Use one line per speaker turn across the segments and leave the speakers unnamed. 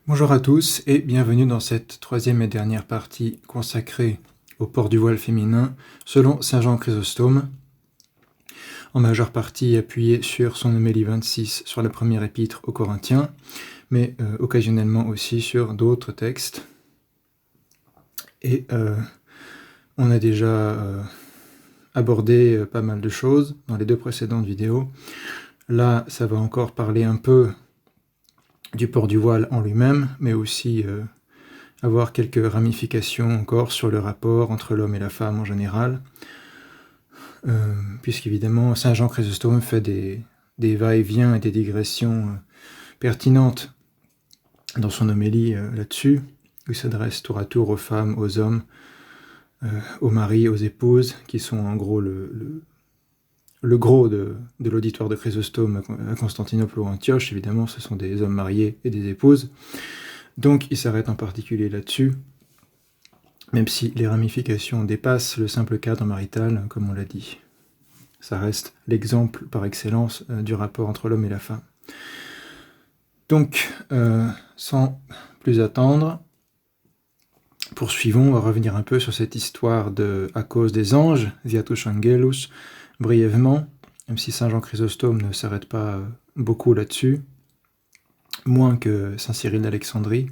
Bonjour à tous et bienvenue dans cette troisième et dernière partie consacrée au port du voile féminin selon Saint Jean Chrysostome, en majeure partie appuyée sur son homélie 26 sur la première épître aux Corinthiens, mais occasionnellement aussi sur d'autres textes. Et on a déjà abordé pas mal de choses dans les deux précédentes vidéos. Là, ça va encore parler un peu du port du voile en lui-même, mais aussi avoir quelques ramifications encore sur le rapport entre l'homme et la femme en général, puisqu'évidemment Saint Jean Chrysostome fait des va-et-vient et des digressions pertinentes dans son homélie là-dessus, où il s'adresse tour à tour aux femmes, aux hommes, aux maris, aux épouses, qui sont en gros le gros de l'auditoire de Chrysostome à Constantinople ou Antioche. Évidemment, ce sont des hommes mariés et des épouses. Donc, il s'arrête en particulier là-dessus, même si les ramifications dépassent le simple cadre marital, comme on l'a dit. Ça reste l'exemple par excellence du rapport entre l'homme et la femme. Donc, sans plus attendre, poursuivons, on va revenir un peu sur cette histoire de « à cause des anges », Viatus Angelus, brièvement, même si Saint Jean Chrysostome ne s'arrête pas beaucoup là-dessus, moins que Saint Cyril d'Alexandrie,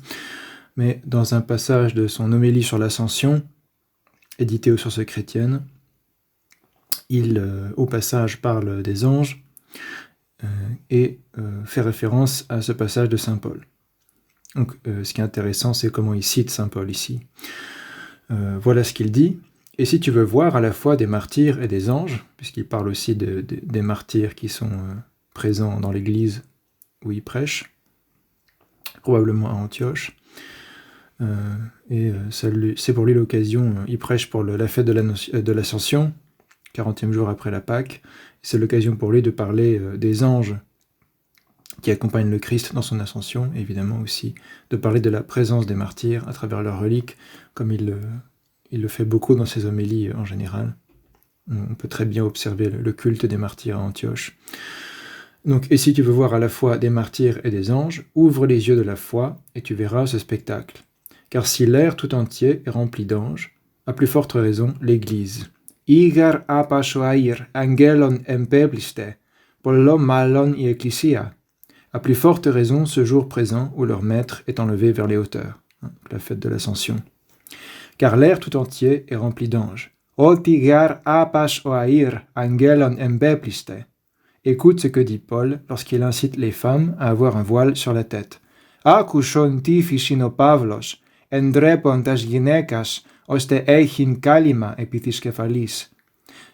mais dans un passage de son homélie sur l'Ascension, édité aux Sources chrétiennes, il, au passage, parle des anges et fait référence à ce passage de Saint Paul. Donc, ce qui est intéressant, c'est comment il cite Saint Paul ici. Voilà ce qu'il dit. « Et si tu veux voir à la fois des martyrs et des anges, puisqu'il parle aussi des martyrs qui sont présents dans l'église où il prêche, probablement à Antioche, c'est pour lui l'occasion, il prêche pour la fête de l'Ascension, 40e jour après la Pâque, c'est l'occasion pour lui de parler des anges qui accompagnent le Christ dans son ascension, et évidemment aussi de parler de la présence des martyrs à travers leurs reliques, comme il le fait beaucoup dans ses homélies en général. On peut très bien observer le culte des martyrs à Antioche. Donc, et si tu veux voir à la fois des martyrs et des anges, ouvre les yeux de la foi et tu verras ce spectacle. Car si l'air tout entier est rempli d'anges, à plus forte raison l'Église. Igar apashoair angelon empebliste, pollo malon i ecclesia. À plus forte raison ce jour présent où leur maître est enlevé vers les hauteurs. La fête de l'Ascension. Car l'air tout entier est rempli d'anges. Otigar apashoair angelon empebliste. Écoute ce que dit Paul lorsqu'il incite les femmes à avoir un voile sur la tête. Akushon ti pavlos, endrepontas ginekas, oste eichin kalima epithyskefalis.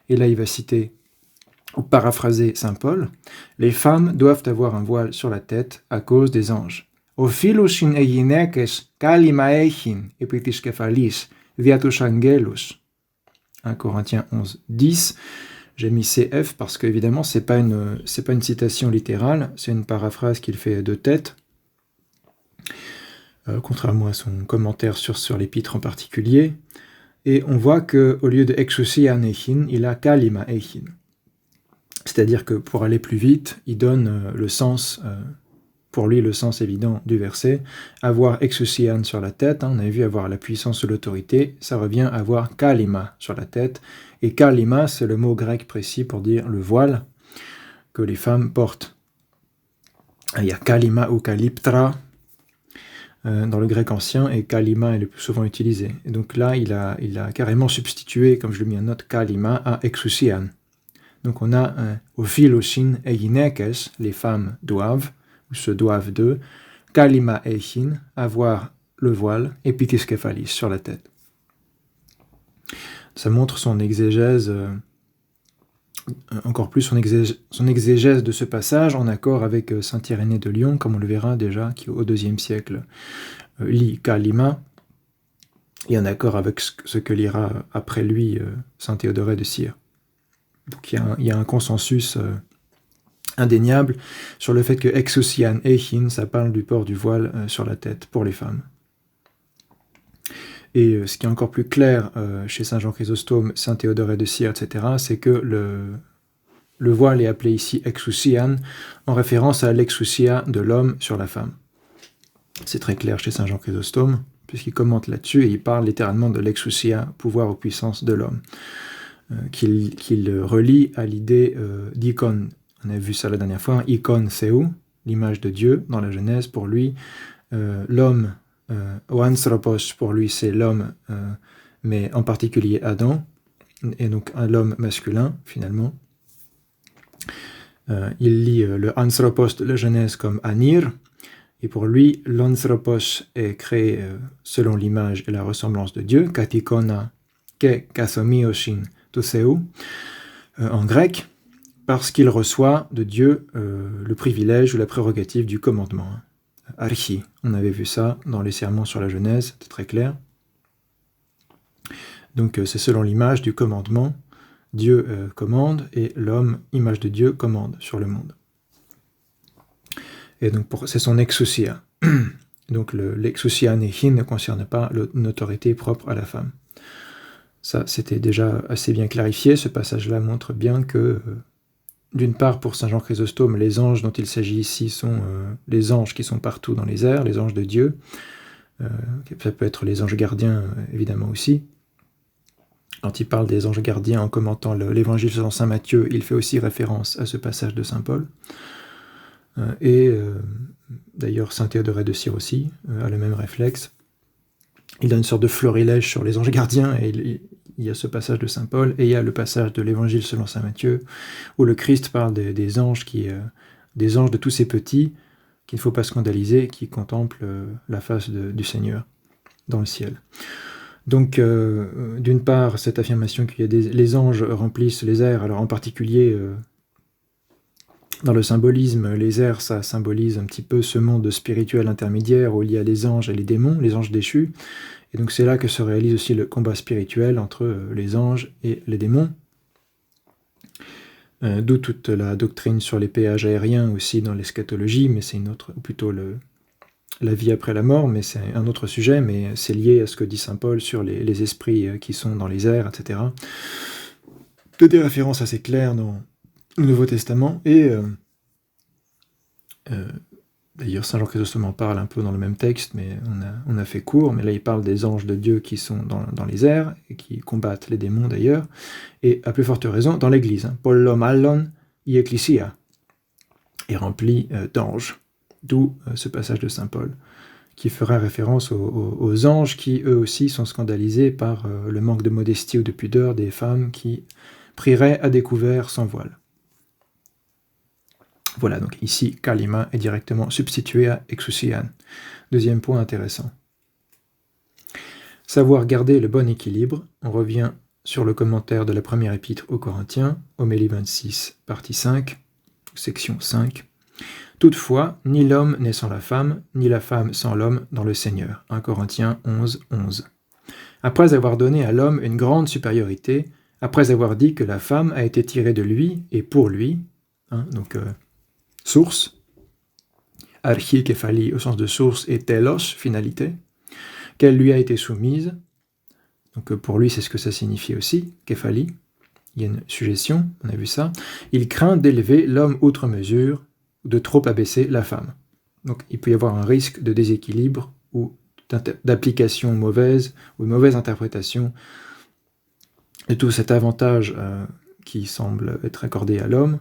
Et là, il va citer, ou paraphraser Saint Paul, les femmes doivent avoir un voile sur la tête à cause des anges. Ophilushin eiginekes kalima eichin epithyskefalis, viatus angelus. 1 Corinthiens 11, 10. J'ai mis CF parce qu'évidemment, c'est pas une citation littérale, c'est une paraphrase qu'il fait de tête, contrairement à son commentaire sur l'épître en particulier. Et on voit qu'au lieu de exousian eichin, il a kalima eichin. C'est-à-dire que pour aller plus vite, il donne le sens, pour lui le sens évident du verset, avoir exousian sur la tête, on avait vu avoir la puissance ou l'autorité, ça revient à avoir kalima sur la tête, et kalima, c'est le mot grec précis pour dire le voile que les femmes portent. Il y a kalima ou kaliptra dans le grec ancien, et kalima est le plus souvent utilisé. Et donc là, il a carrément substitué, comme je l'ai mis en note, kalima à exousian. Donc on a ophilushin eiginekes, les femmes doivent, ou se doivent d'eux, kalima eichin, avoir le voile, epithyskefalis, sur la tête. Ça montre son exégèse, encore plus son exégèse de ce passage, en accord avec saint Irénée de Lyon, comme on le verra déjà, qui au IIe siècle lit kalima, et en accord avec ce que lira après lui saint Théodoré de Cire. Donc il y a un consensus indéniable sur le fait que exousian eichin, ça parle du port du voile sur la tête pour les femmes. Et ce qui est encore plus clair chez Saint Jean Chrysostome, Saint Théodoré de Cire, etc., c'est que le voile est appelé ici exousian, en référence à l'exousia de l'homme sur la femme. C'est très clair chez Saint Jean Chrysostome, puisqu'il commente là-dessus et il parle littéralement de l'exousia, pouvoir ou puissance de l'homme, qu'il relie à l'idée d'icône. On a vu ça la dernière fois, icône Theou, l'image de Dieu dans la Genèse. Pour lui, l'homme, Oanthropos, pour lui c'est l'homme, mais en particulier Adam, et donc l'homme masculin finalement. Il lit le Anthropos de la Genèse comme Anir, et pour lui, l'anthropos est créé selon l'image et la ressemblance de Dieu, katikona ke kathomioshin toseu, en grec, parce qu'il reçoit de Dieu le privilège ou la prérogative du commandement. Archi, on avait vu ça dans les sermons sur la Genèse, c'est très clair. Donc c'est selon l'image du commandement, Dieu commande, et l'homme, image de Dieu, commande sur le monde. Et donc c'est son exousia. Donc l'exousia nehin ne concerne pas une autorité propre à la femme. Ça, c'était déjà assez bien clarifié. Ce passage-là montre bien que, d'une part, pour Saint Jean Chrysostome, les anges dont il s'agit ici sont les anges qui sont partout dans les airs, les anges de Dieu. Ça peut être les anges gardiens, évidemment aussi. Quand il parle des anges gardiens en commentant l'évangile selon saint Matthieu, il fait aussi référence à ce passage de saint Paul. D'ailleurs, saint Théodoret de Cire aussi a le même réflexe. Il a une sorte de florilège sur les anges gardiens, et il y a ce passage de saint Paul, et il y a le passage de l'évangile selon saint Matthieu, où le Christ parle des anges des anges de tous ces petits, qu'il ne faut pas scandaliser, qui contemplent la face du Seigneur dans le ciel. Donc, d'une part, cette affirmation qu'il y a les anges remplissent les airs, alors en particulier, dans le symbolisme, les airs, ça symbolise un petit peu ce monde spirituel intermédiaire où il y a les anges et les démons, les anges déchus, et donc c'est là que se réalise aussi le combat spirituel entre les anges et les démons. D'où toute la doctrine sur les péages aériens aussi dans l'eschatologie, mais c'est une autre, ou plutôt la vie après la mort, mais c'est un autre sujet, mais c'est lié à ce que dit saint Paul sur les esprits qui sont dans les airs, etc. Des références assez claires dans le Nouveau Testament, et d'ailleurs Saint Jean Chrysostome en parle un peu dans le même texte, mais on a fait court, mais là il parle des anges de Dieu qui sont dans les airs, et qui combattent les démons d'ailleurs, et à plus forte raison dans l'Église. Pollom allon i ecclesia est rempli d'anges. D'où ce passage de saint Paul, qui fera référence aux anges qui, eux aussi, sont scandalisés par le manque de modestie ou de pudeur des femmes qui prieraient à découvert sans voile. Voilà, donc ici, kalima est directement substitué à exousian. Deuxième point intéressant. Savoir garder le bon équilibre, on revient sur le commentaire de la première épître aux Corinthiens, homélie 26, partie 5, section 5. Toutefois, ni l'homme n'est sans la femme, ni la femme sans l'homme dans le Seigneur. 1 Corinthiens 11, 11. Après avoir donné à l'homme une grande supériorité, après avoir dit que la femme a été tirée de lui et pour lui, source, archi-képhali au sens de source et telos, finalité, qu'elle lui a été soumise, donc pour lui c'est ce que ça signifie aussi, képhali, il y a une suggestion, on a vu ça, il craint d'élever l'homme outre mesure, de trop abaisser la femme. Donc il peut y avoir un risque de déséquilibre ou d'application mauvaise ou de mauvaise interprétation de tout cet avantage qui semble être accordé à l'homme.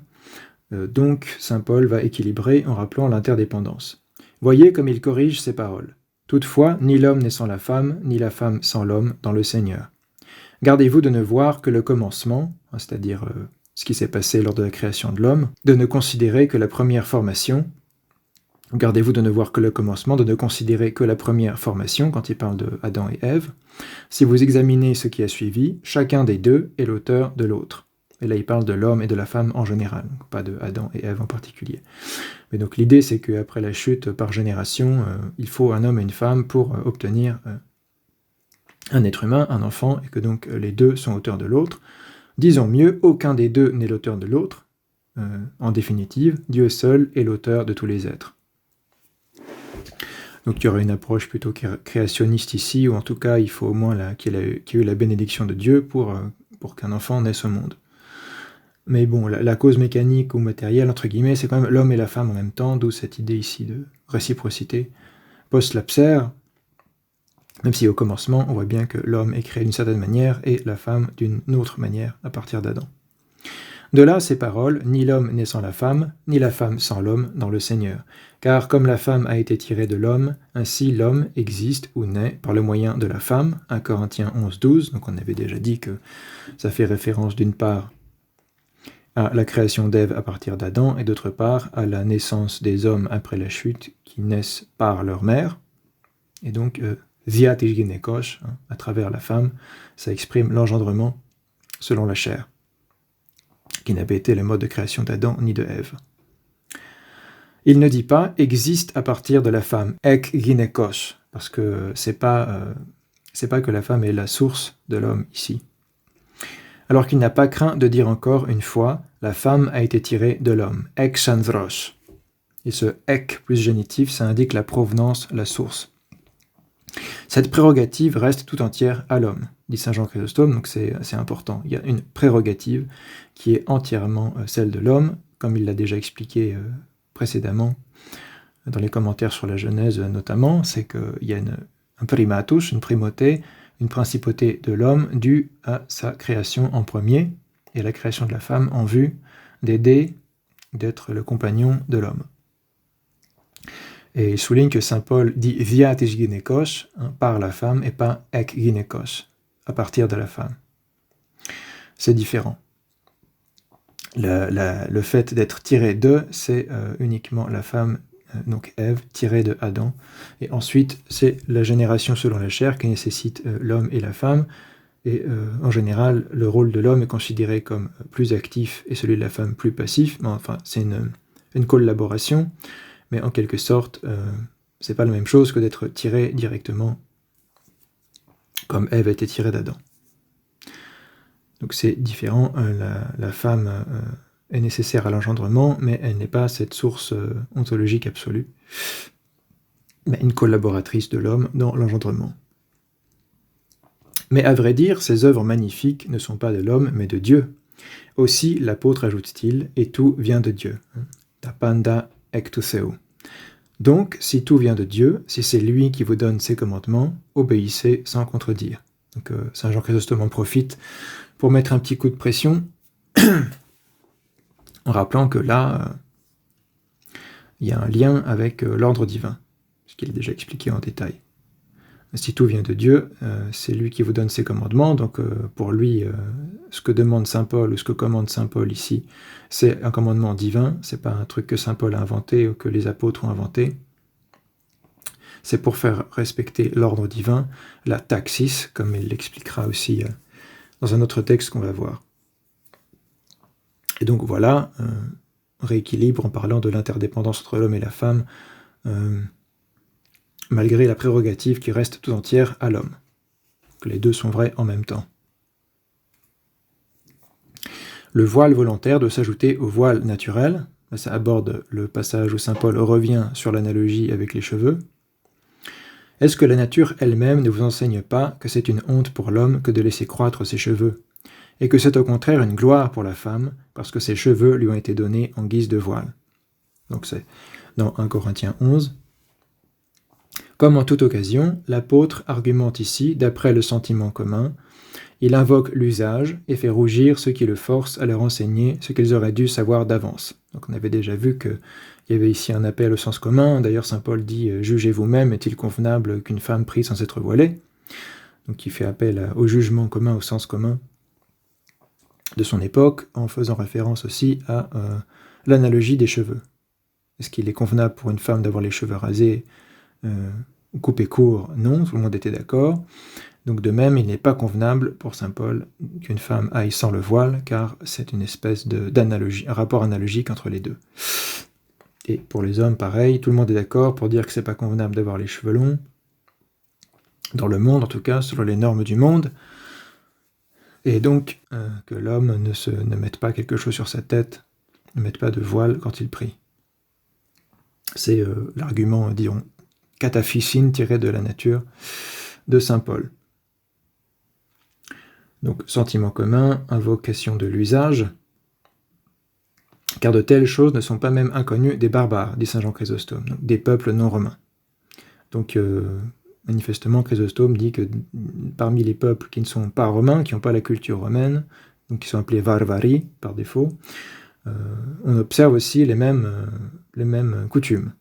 Donc saint Paul va équilibrer en rappelant l'interdépendance. Voyez comme il corrige ses paroles. Toutefois, ni l'homme n'est sans la femme, ni la femme sans l'homme dans le Seigneur. Gardez-vous de ne voir que le commencement, c'est-à-dire ce qui s'est passé lors de la création de l'homme, de ne considérer que la première formation. Gardez-vous de ne voir que le commencement, de ne considérer que la première formation, quand il parle de Adam et Ève. Si vous examinez ce qui a suivi, chacun des deux est l'auteur de l'autre. Et là, il parle de l'homme et de la femme en général, donc pas de Adam et Ève en particulier. Mais donc l'idée, c'est qu'après la chute par génération, il faut un homme et une femme pour obtenir un être humain, un enfant, et que donc les deux sont auteurs de l'autre. Disons mieux, aucun des deux n'est l'auteur de l'autre. En définitive, Dieu seul est l'auteur de tous les êtres. Donc il y aurait une approche plutôt créationniste ici, ou en tout cas il faut au moins qu'il y ait eu la bénédiction de Dieu pour qu'un enfant naisse au monde. Mais bon, la cause mécanique ou matérielle, entre guillemets, c'est quand même l'homme et la femme en même temps, d'où cette idée ici de réciprocité post-lapsaire, même si au commencement, on voit bien que l'homme est créé d'une certaine manière et la femme d'une autre manière à partir d'Adam. De là, ces paroles, ni l'homme n'est sans la femme, ni la femme sans l'homme dans le Seigneur. Car comme la femme a été tirée de l'homme, ainsi l'homme existe ou naît par le moyen de la femme. 1 Corinthiens 11, 12, donc on avait déjà dit que ça fait référence d'une part à la création d'Ève à partir d'Adam, et d'autre part à la naissance des hommes après la chute qui naissent par leur mère. Et donc, via Tishginekosh, à travers la femme, ça exprime l'engendrement selon la chair, qui n'avait été le mode de création d'Adam ni de Ève. Il ne dit pas « existe à partir de la femme », « ek ginekosh », parce que c'est pas que la femme est la source de l'homme ici. Alors qu'il n'a pas craint de dire encore une fois « la femme a été tirée de l'homme », « ek chandrosh ». Et ce « ek » plus génitif, ça indique la provenance, la source. Cette prérogative reste tout entière à l'homme, dit saint Jean Chrysostome, donc c'est important. Il y a une prérogative qui est entièrement celle de l'homme, comme il l'a déjà expliqué précédemment dans les commentaires sur la Genèse notamment, c'est qu'il y a un primatus, une primauté, une principauté de l'homme due à sa création en premier, et la création de la femme en vue d'aider, d'être le compagnon de l'homme. Et il souligne que saint Paul dit via tishginekosh, par la femme, et pas ek ginekosh, à partir de la femme. C'est différent. Le fait d'être tiré de, c'est uniquement la femme, donc Ève, tirée de Adam. Et ensuite, c'est la génération selon la chair qui nécessite l'homme et la femme. Et en général, le rôle de l'homme est considéré comme plus actif et celui de la femme plus passif. Mais enfin, c'est une collaboration. Mais en quelque sorte, c'est pas la même chose que d'être tiré directement comme Ève a été tirée d'Adam. Donc c'est différent, la femme est nécessaire à l'engendrement, mais elle n'est pas cette source ontologique absolue, mais une collaboratrice de l'homme dans l'engendrement. Mais à vrai dire, ces œuvres magnifiques ne sont pas de l'homme, mais de Dieu. Aussi, l'apôtre ajoute-t-il, et tout vient de Dieu. Tapanda ektuseu. Donc, si tout vient de Dieu, si c'est lui qui vous donne ses commandements, obéissez sans contredire. Donc, saint Jean Chrysostome en profite pour mettre un petit coup de pression, en rappelant que là, il y a un lien avec l'ordre divin, ce qu'il a déjà expliqué en détail. Si tout vient de Dieu, c'est lui qui vous donne ses commandements, donc pour lui, ce que demande saint Paul, ou ce que commande saint Paul ici, c'est un commandement divin, c'est pas un truc que saint Paul a inventé, ou que les apôtres ont inventé. C'est pour faire respecter l'ordre divin, la taxis, comme il l'expliquera aussi dans un autre texte qu'on va voir. Et donc voilà, rééquilibre en parlant de l'interdépendance entre l'homme et la femme, malgré la prérogative qui reste tout entière à l'homme. Que les deux sont vrais en même temps. Le voile volontaire doit s'ajouter au voile naturel. Ça aborde le passage où saint Paul revient sur l'analogie avec les cheveux. Est-ce que la nature elle-même ne vous enseigne pas que c'est une honte pour l'homme que de laisser croître ses cheveux, et que c'est au contraire une gloire pour la femme, parce que ses cheveux lui ont été donnés en guise de voile? Donc c'est dans 1 Corinthiens 11. Comme en toute occasion, l'apôtre argumente ici d'après le sentiment commun. Il invoque l'usage et fait rougir ceux qui le forcent à leur enseigner ce qu'ils auraient dû savoir d'avance. Donc on avait déjà vu qu'il y avait ici un appel au sens commun. D'ailleurs, saint Paul dit « Jugez vous-même, est-il convenable qu'une femme prie sans être voilée ?» Donc il fait appel au jugement commun, au sens commun de son époque, en faisant référence aussi à l'analogie des cheveux. Est-ce qu'il est convenable pour une femme d'avoir les cheveux rasés coupés court? Non, tout le monde était d'accord. Donc de même, il n'est pas convenable pour saint Paul qu'une femme aille sans le voile, car c'est une espèce d'analogie, un rapport analogique entre les deux. Et pour les hommes, pareil, tout le monde est d'accord pour dire que c'est pas convenable d'avoir les cheveux longs, dans le monde en tout cas, selon les normes du monde, et donc que l'homme ne mette pas quelque chose sur sa tête, ne mette pas de voile quand il prie. C'est l'argument, disons, cataphysine tiré de la nature de saint Paul. Donc, sentiment commun, invocation de l'usage, car de telles choses ne sont pas même inconnues des barbares, dit saint Jean Chrysostome, donc des peuples non romains. Donc, manifestement, Chrysostome dit que parmi les peuples qui ne sont pas romains, qui n'ont pas la culture romaine, donc qui sont appelés varvari par défaut, on observe aussi les mêmes coutumes.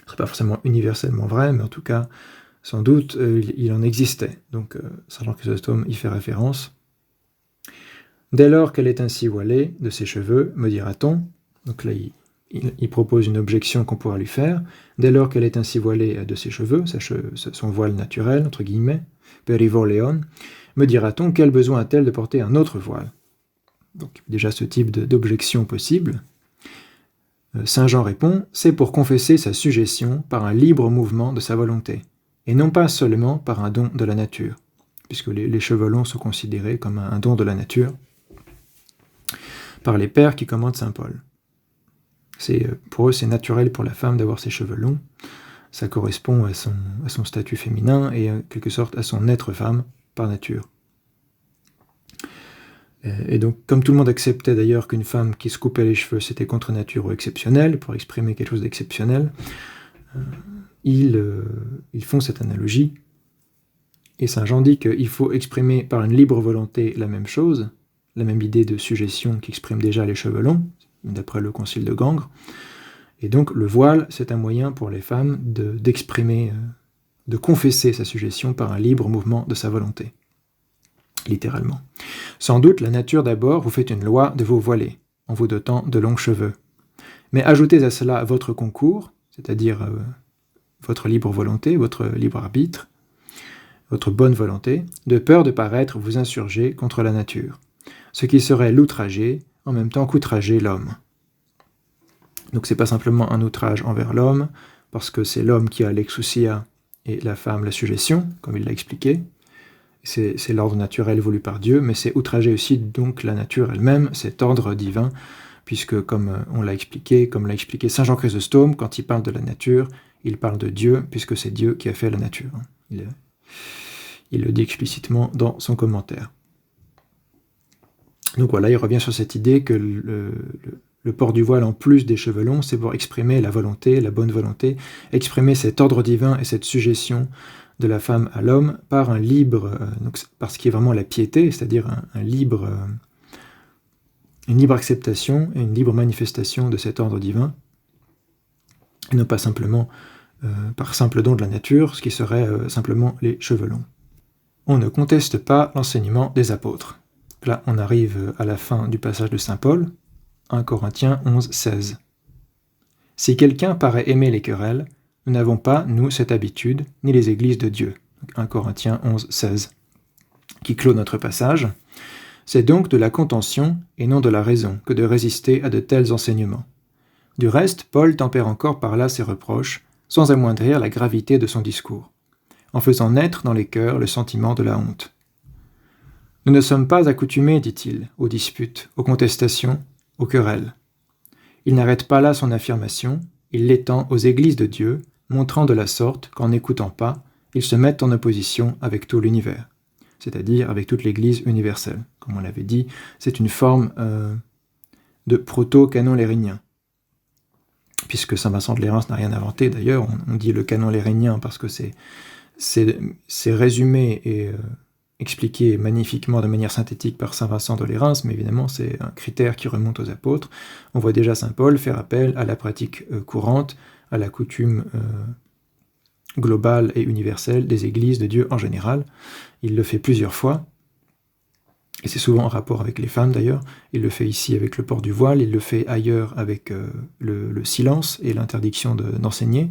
Ce n'est pas forcément universellement vrai, mais en tout cas, sans doute, il en existait. Donc, Saint Jean Chrysostome y fait référence. Dès lors qu'elle est ainsi voilée de ses cheveux, me dira-t-on, donc là il propose une objection qu'on pourra lui faire, dès lors qu'elle est ainsi voilée de ses cheveux, son voile naturel, entre guillemets, perivoleon, me dira-t-on, quel besoin a-t-elle de porter un autre voile? Donc déjà ce type d'objection possible. Saint Jean répond, c'est pour confesser sa sujétion par un libre mouvement de sa volonté, et non pas seulement par un don de la nature, puisque les cheveux longs sont considérés comme un don de la nature, par les pères qui commandent saint Paul. Pour eux, c'est naturel pour la femme d'avoir ses cheveux longs. Ça correspond à son statut féminin et en quelque sorte à son être femme par nature. Et donc, comme tout le monde acceptait d'ailleurs qu'une femme qui se coupait les cheveux, c'était contre nature ou exceptionnel, pour exprimer quelque chose d'exceptionnel, ils font cette analogie. Et saint Jean dit qu'il faut exprimer par une libre volonté la même chose, la même idée de sujétion qu'expriment déjà les cheveux longs, d'après le concile de Gangres. Et donc le voile, c'est un moyen pour les femmes d'exprimer, de confesser sa sujétion par un libre mouvement de sa volonté, littéralement. Sans doute, la nature d'abord vous fait une loi de vous voiler, en vous dotant de longs cheveux. Mais ajoutez à cela votre concours, c'est-à-dire votre libre volonté, votre libre arbitre, votre bonne volonté, de peur de paraître vous insurger contre la nature, ce qui serait l'outrager, en même temps qu'outrager l'homme. Donc c'est pas simplement un outrage envers l'homme, parce que c'est l'homme qui a l'exousia et la femme la sujétion, comme il l'a expliqué. C'est l'ordre naturel voulu par Dieu, mais c'est outrager aussi donc la nature elle-même, cet ordre divin, puisque comme on l'a expliqué, comme l'a expliqué saint Jean Chrysostome, quand il parle de la nature, il parle de Dieu, puisque c'est Dieu qui a fait la nature. Il le dit explicitement dans son commentaire. Donc voilà, il revient sur cette idée que le port du voile en plus des cheveux longs, c'est pour exprimer la volonté, la bonne volonté, exprimer cet ordre divin et cette sujétion de la femme à l'homme par un libre, donc par ce qui est vraiment la piété, c'est-à-dire une libre acceptation et une libre manifestation de cet ordre divin, et non pas simplement par simple don de la nature, ce qui serait simplement les cheveux longs. On ne conteste pas l'enseignement des apôtres. Là, on arrive à la fin du passage de saint Paul, 1 Corinthiens 11, 16. Si quelqu'un paraît aimer les querelles, nous n'avons pas, nous, cette habitude, ni les églises de Dieu. 1 Corinthiens 11, 16. Qui clôt notre passage. C'est donc de la contention et non de la raison que de résister à de tels enseignements. Du reste, Paul tempère encore par là ses reproches, sans amoindrir la gravité de son discours, en faisant naître dans les cœurs le sentiment de la honte. Nous ne sommes pas accoutumés, dit-il, aux disputes, aux contestations, aux querelles. Il n'arrête pas là son affirmation, il l'étend aux églises de Dieu, montrant de la sorte qu'en n'écoutant pas, ils se mettent en opposition avec tout l'univers, c'est-à-dire avec toute l'Église universelle. Comme on l'avait dit, c'est une forme de proto-canon lérinien, puisque saint Vincent de Lérins n'a rien inventé. D'ailleurs, on dit le canon lérinien parce que c'est résumé et expliqué magnifiquement de manière synthétique par saint Vincent de Lérins, mais évidemment c'est un critère qui remonte aux apôtres. On voit déjà saint Paul faire appel à la pratique courante, à la coutume globale et universelle des églises de Dieu en général. Il le fait plusieurs fois, et c'est souvent en rapport avec les femmes d'ailleurs. Il le fait ici avec le port du voile, il le fait ailleurs avec le silence et l'interdiction d'enseigner.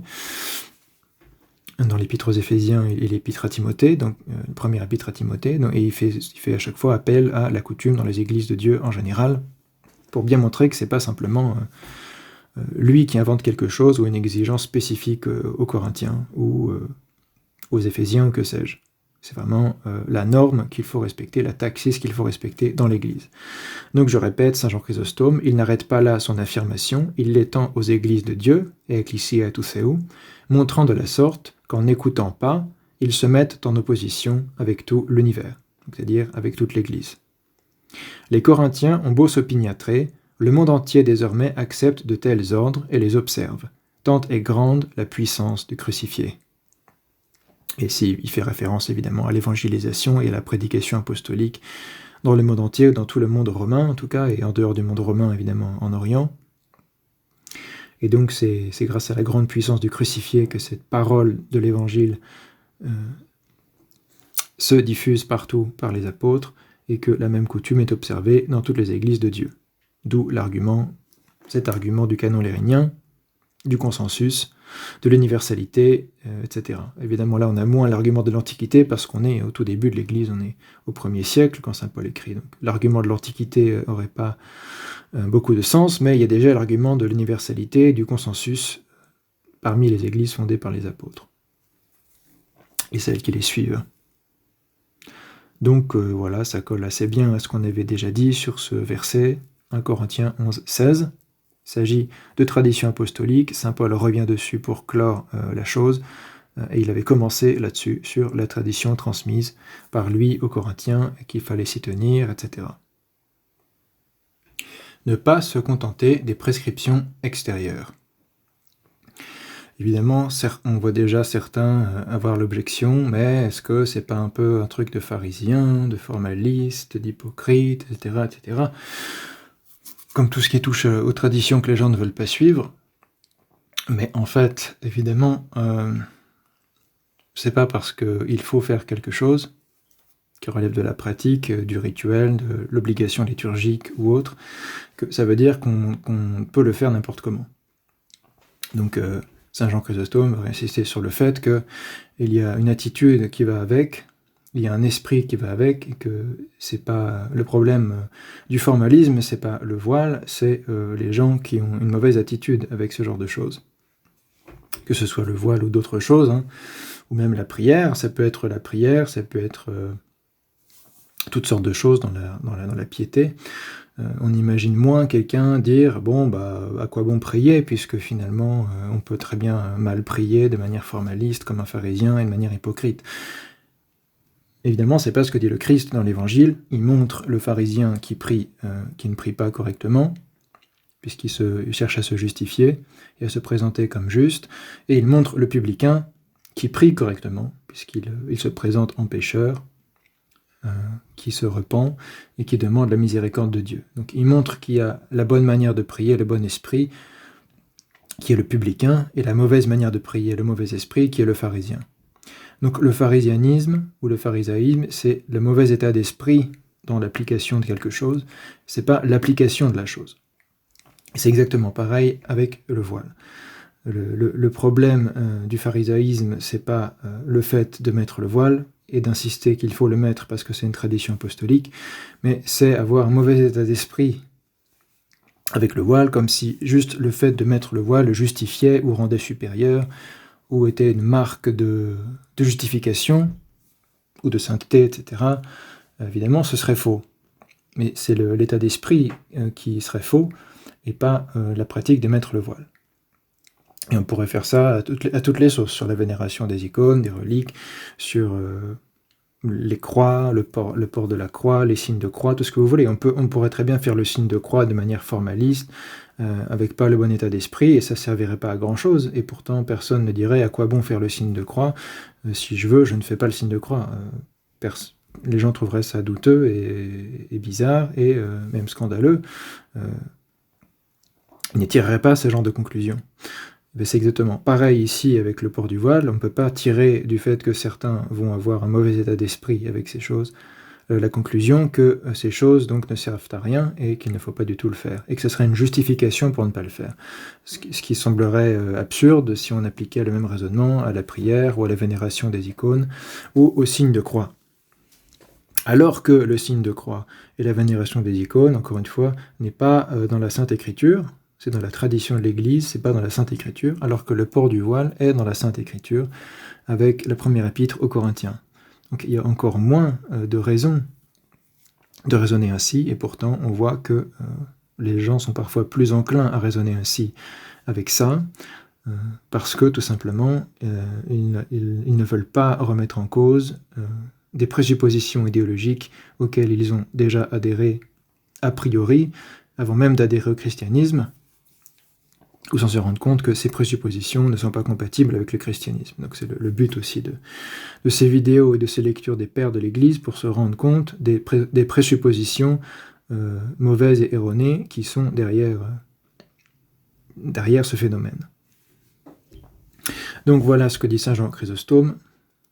Dans l'épître aux Éphésiens et l'épître à Timothée, donc le premier épître à Timothée, et il fait à chaque fois appel à la coutume dans les églises de Dieu en général, pour bien montrer que c'est pas simplement lui qui invente quelque chose ou une exigence spécifique aux Corinthiens ou aux Éphésiens ou que sais-je. C'est vraiment la norme qu'il faut respecter, la taxis qu'il faut respecter dans l'Église. Donc je répète, saint Jean Chrysostome, il n'arrête pas là son affirmation, il l'étend aux églises de Dieu, et ecclesia tous montrant de la sorte qu'en n'écoutant pas, ils se mettent en opposition avec tout l'univers, c'est-à-dire avec toute l'Église. Les Corinthiens ont beau s'opiniâtrer, le monde entier désormais accepte de tels ordres et les observe, tant est grande la puissance du crucifié. Et ici, il fait référence évidemment à l'évangélisation et à la prédication apostolique dans le monde entier, dans tout le monde romain en tout cas, et en dehors du monde romain évidemment en Orient. Et donc c'est grâce à la grande puissance du crucifié que cette parole de l'évangile se diffuse partout par les apôtres, et que la même coutume est observée dans toutes les églises de Dieu. D'où cet argument du canon lérinien, du consensus, de l'universalité, etc. Évidemment, là, on a moins l'argument de l'Antiquité, parce qu'on est au tout début de l'Église, on est au 1er siècle, quand saint Paul écrit. Donc, l'argument de l'Antiquité n'aurait pas beaucoup de sens, mais il y a déjà l'argument de l'universalité, du consensus, parmi les églises fondées par les apôtres, et celles qui les suivent. Donc voilà, ça colle assez bien à ce qu'on avait déjà dit sur ce verset, 1 Corinthiens 11, 16. Il s'agit de tradition apostolique, saint Paul revient dessus pour clore la chose, et il avait commencé là-dessus, sur la tradition transmise par lui aux Corinthiens, qu'il fallait s'y tenir, etc. Ne pas se contenter des prescriptions extérieures. Évidemment, on voit déjà certains avoir l'objection, mais est-ce que c'est pas un peu un truc de pharisien, de formaliste, d'hypocrite, etc., etc. Comme tout ce qui touche aux traditions que les gens ne veulent pas suivre. Mais en fait, évidemment, c'est pas parce qu'il faut faire quelque chose qui relève de la pratique, du rituel, de l'obligation liturgique ou autre, que ça veut dire qu'on peut le faire n'importe comment. Donc, Saint Jean Chrysostome va insister sur le fait qu'il y a une attitude qui va avec, il y a un esprit qui va avec, et que c'est pas le problème du formalisme, c'est pas le voile, c'est les gens qui ont une mauvaise attitude avec ce genre de choses. Que ce soit le voile ou d'autres choses, hein, ou même la prière, ça peut être la prière, ça peut être toutes sortes de choses dans la piété. On imagine moins quelqu'un dire « bon, bah, à quoi bon prier ?» puisque finalement, on peut très bien mal prier de manière formaliste, comme un pharisien, et de manière hypocrite. Évidemment, c'est pas ce que dit le Christ dans l'Évangile. Il montre le pharisien qui ne prie pas correctement, puisqu'il cherche à se justifier et à se présenter comme juste, et il montre le publicain qui prie correctement, puisqu'il se présente en pécheur, qui se repent et qui demande la miséricorde de Dieu. Donc il montre qu'il y a la bonne manière de prier, le bon esprit, qui est le publicain, et la mauvaise manière de prier, le mauvais esprit, qui est le pharisien. Donc le pharisianisme, ou le pharisaïsme, c'est le mauvais état d'esprit dans l'application de quelque chose, c'est pas l'application de la chose. C'est exactement pareil avec le voile. Le problème du pharisaïsme, c'est pas le fait de mettre le voile, et d'insister qu'il faut le mettre parce que c'est une tradition apostolique, mais c'est avoir un mauvais état d'esprit avec le voile, comme si juste le fait de mettre le voile le justifiait ou rendait supérieur, ou était une marque de justification, ou de sainteté, etc. Évidemment, ce serait faux. Mais c'est l'état d'esprit qui serait faux, et pas la pratique de mettre le voile. Et on pourrait faire ça à toutes les sauces, sur la vénération des icônes, des reliques, sur les croix, le port de la croix, les signes de croix, tout ce que vous voulez. On pourrait très bien faire le signe de croix de manière formaliste, avec pas le bon état d'esprit, et ça servirait pas à grand-chose. Et pourtant, personne ne dirait à quoi bon faire le signe de croix. Si je veux, je ne fais pas le signe de croix. Les gens trouveraient ça douteux et bizarre, et même scandaleux. Ils ne tireraient pas ce genre de conclusion. Mais c'est exactement pareil ici avec le port du voile. On ne peut pas tirer du fait que certains vont avoir un mauvais état d'esprit avec ces choses la conclusion que ces choses donc ne servent à rien et qu'il ne faut pas du tout le faire, et que ce serait une justification pour ne pas le faire. Ce qui semblerait absurde si on appliquait le même raisonnement à la prière ou à la vénération des icônes ou au signe de croix. Alors que le signe de croix et la vénération des icônes, encore une fois, n'est pas dans la Sainte Écriture, c'est dans la tradition de l'Église, c'est pas dans la Sainte Écriture, alors que le port du voile est dans la Sainte Écriture, avec la première épître aux Corinthiens. Donc il y a encore moins de raisons de raisonner ainsi, et pourtant on voit que les gens sont parfois plus enclins à raisonner ainsi avec ça, parce que tout simplement ils ne veulent pas remettre en cause des présuppositions idéologiques auxquelles ils ont déjà adhéré a priori, avant même d'adhérer au christianisme, ou sans se rendre compte que ces présuppositions ne sont pas compatibles avec le christianisme. Donc c'est le but aussi de ces vidéos et de ces lectures des pères de l'Église, pour se rendre compte des présuppositions mauvaises et erronées qui sont derrière ce phénomène. Donc voilà ce que dit saint Jean Chrysostome,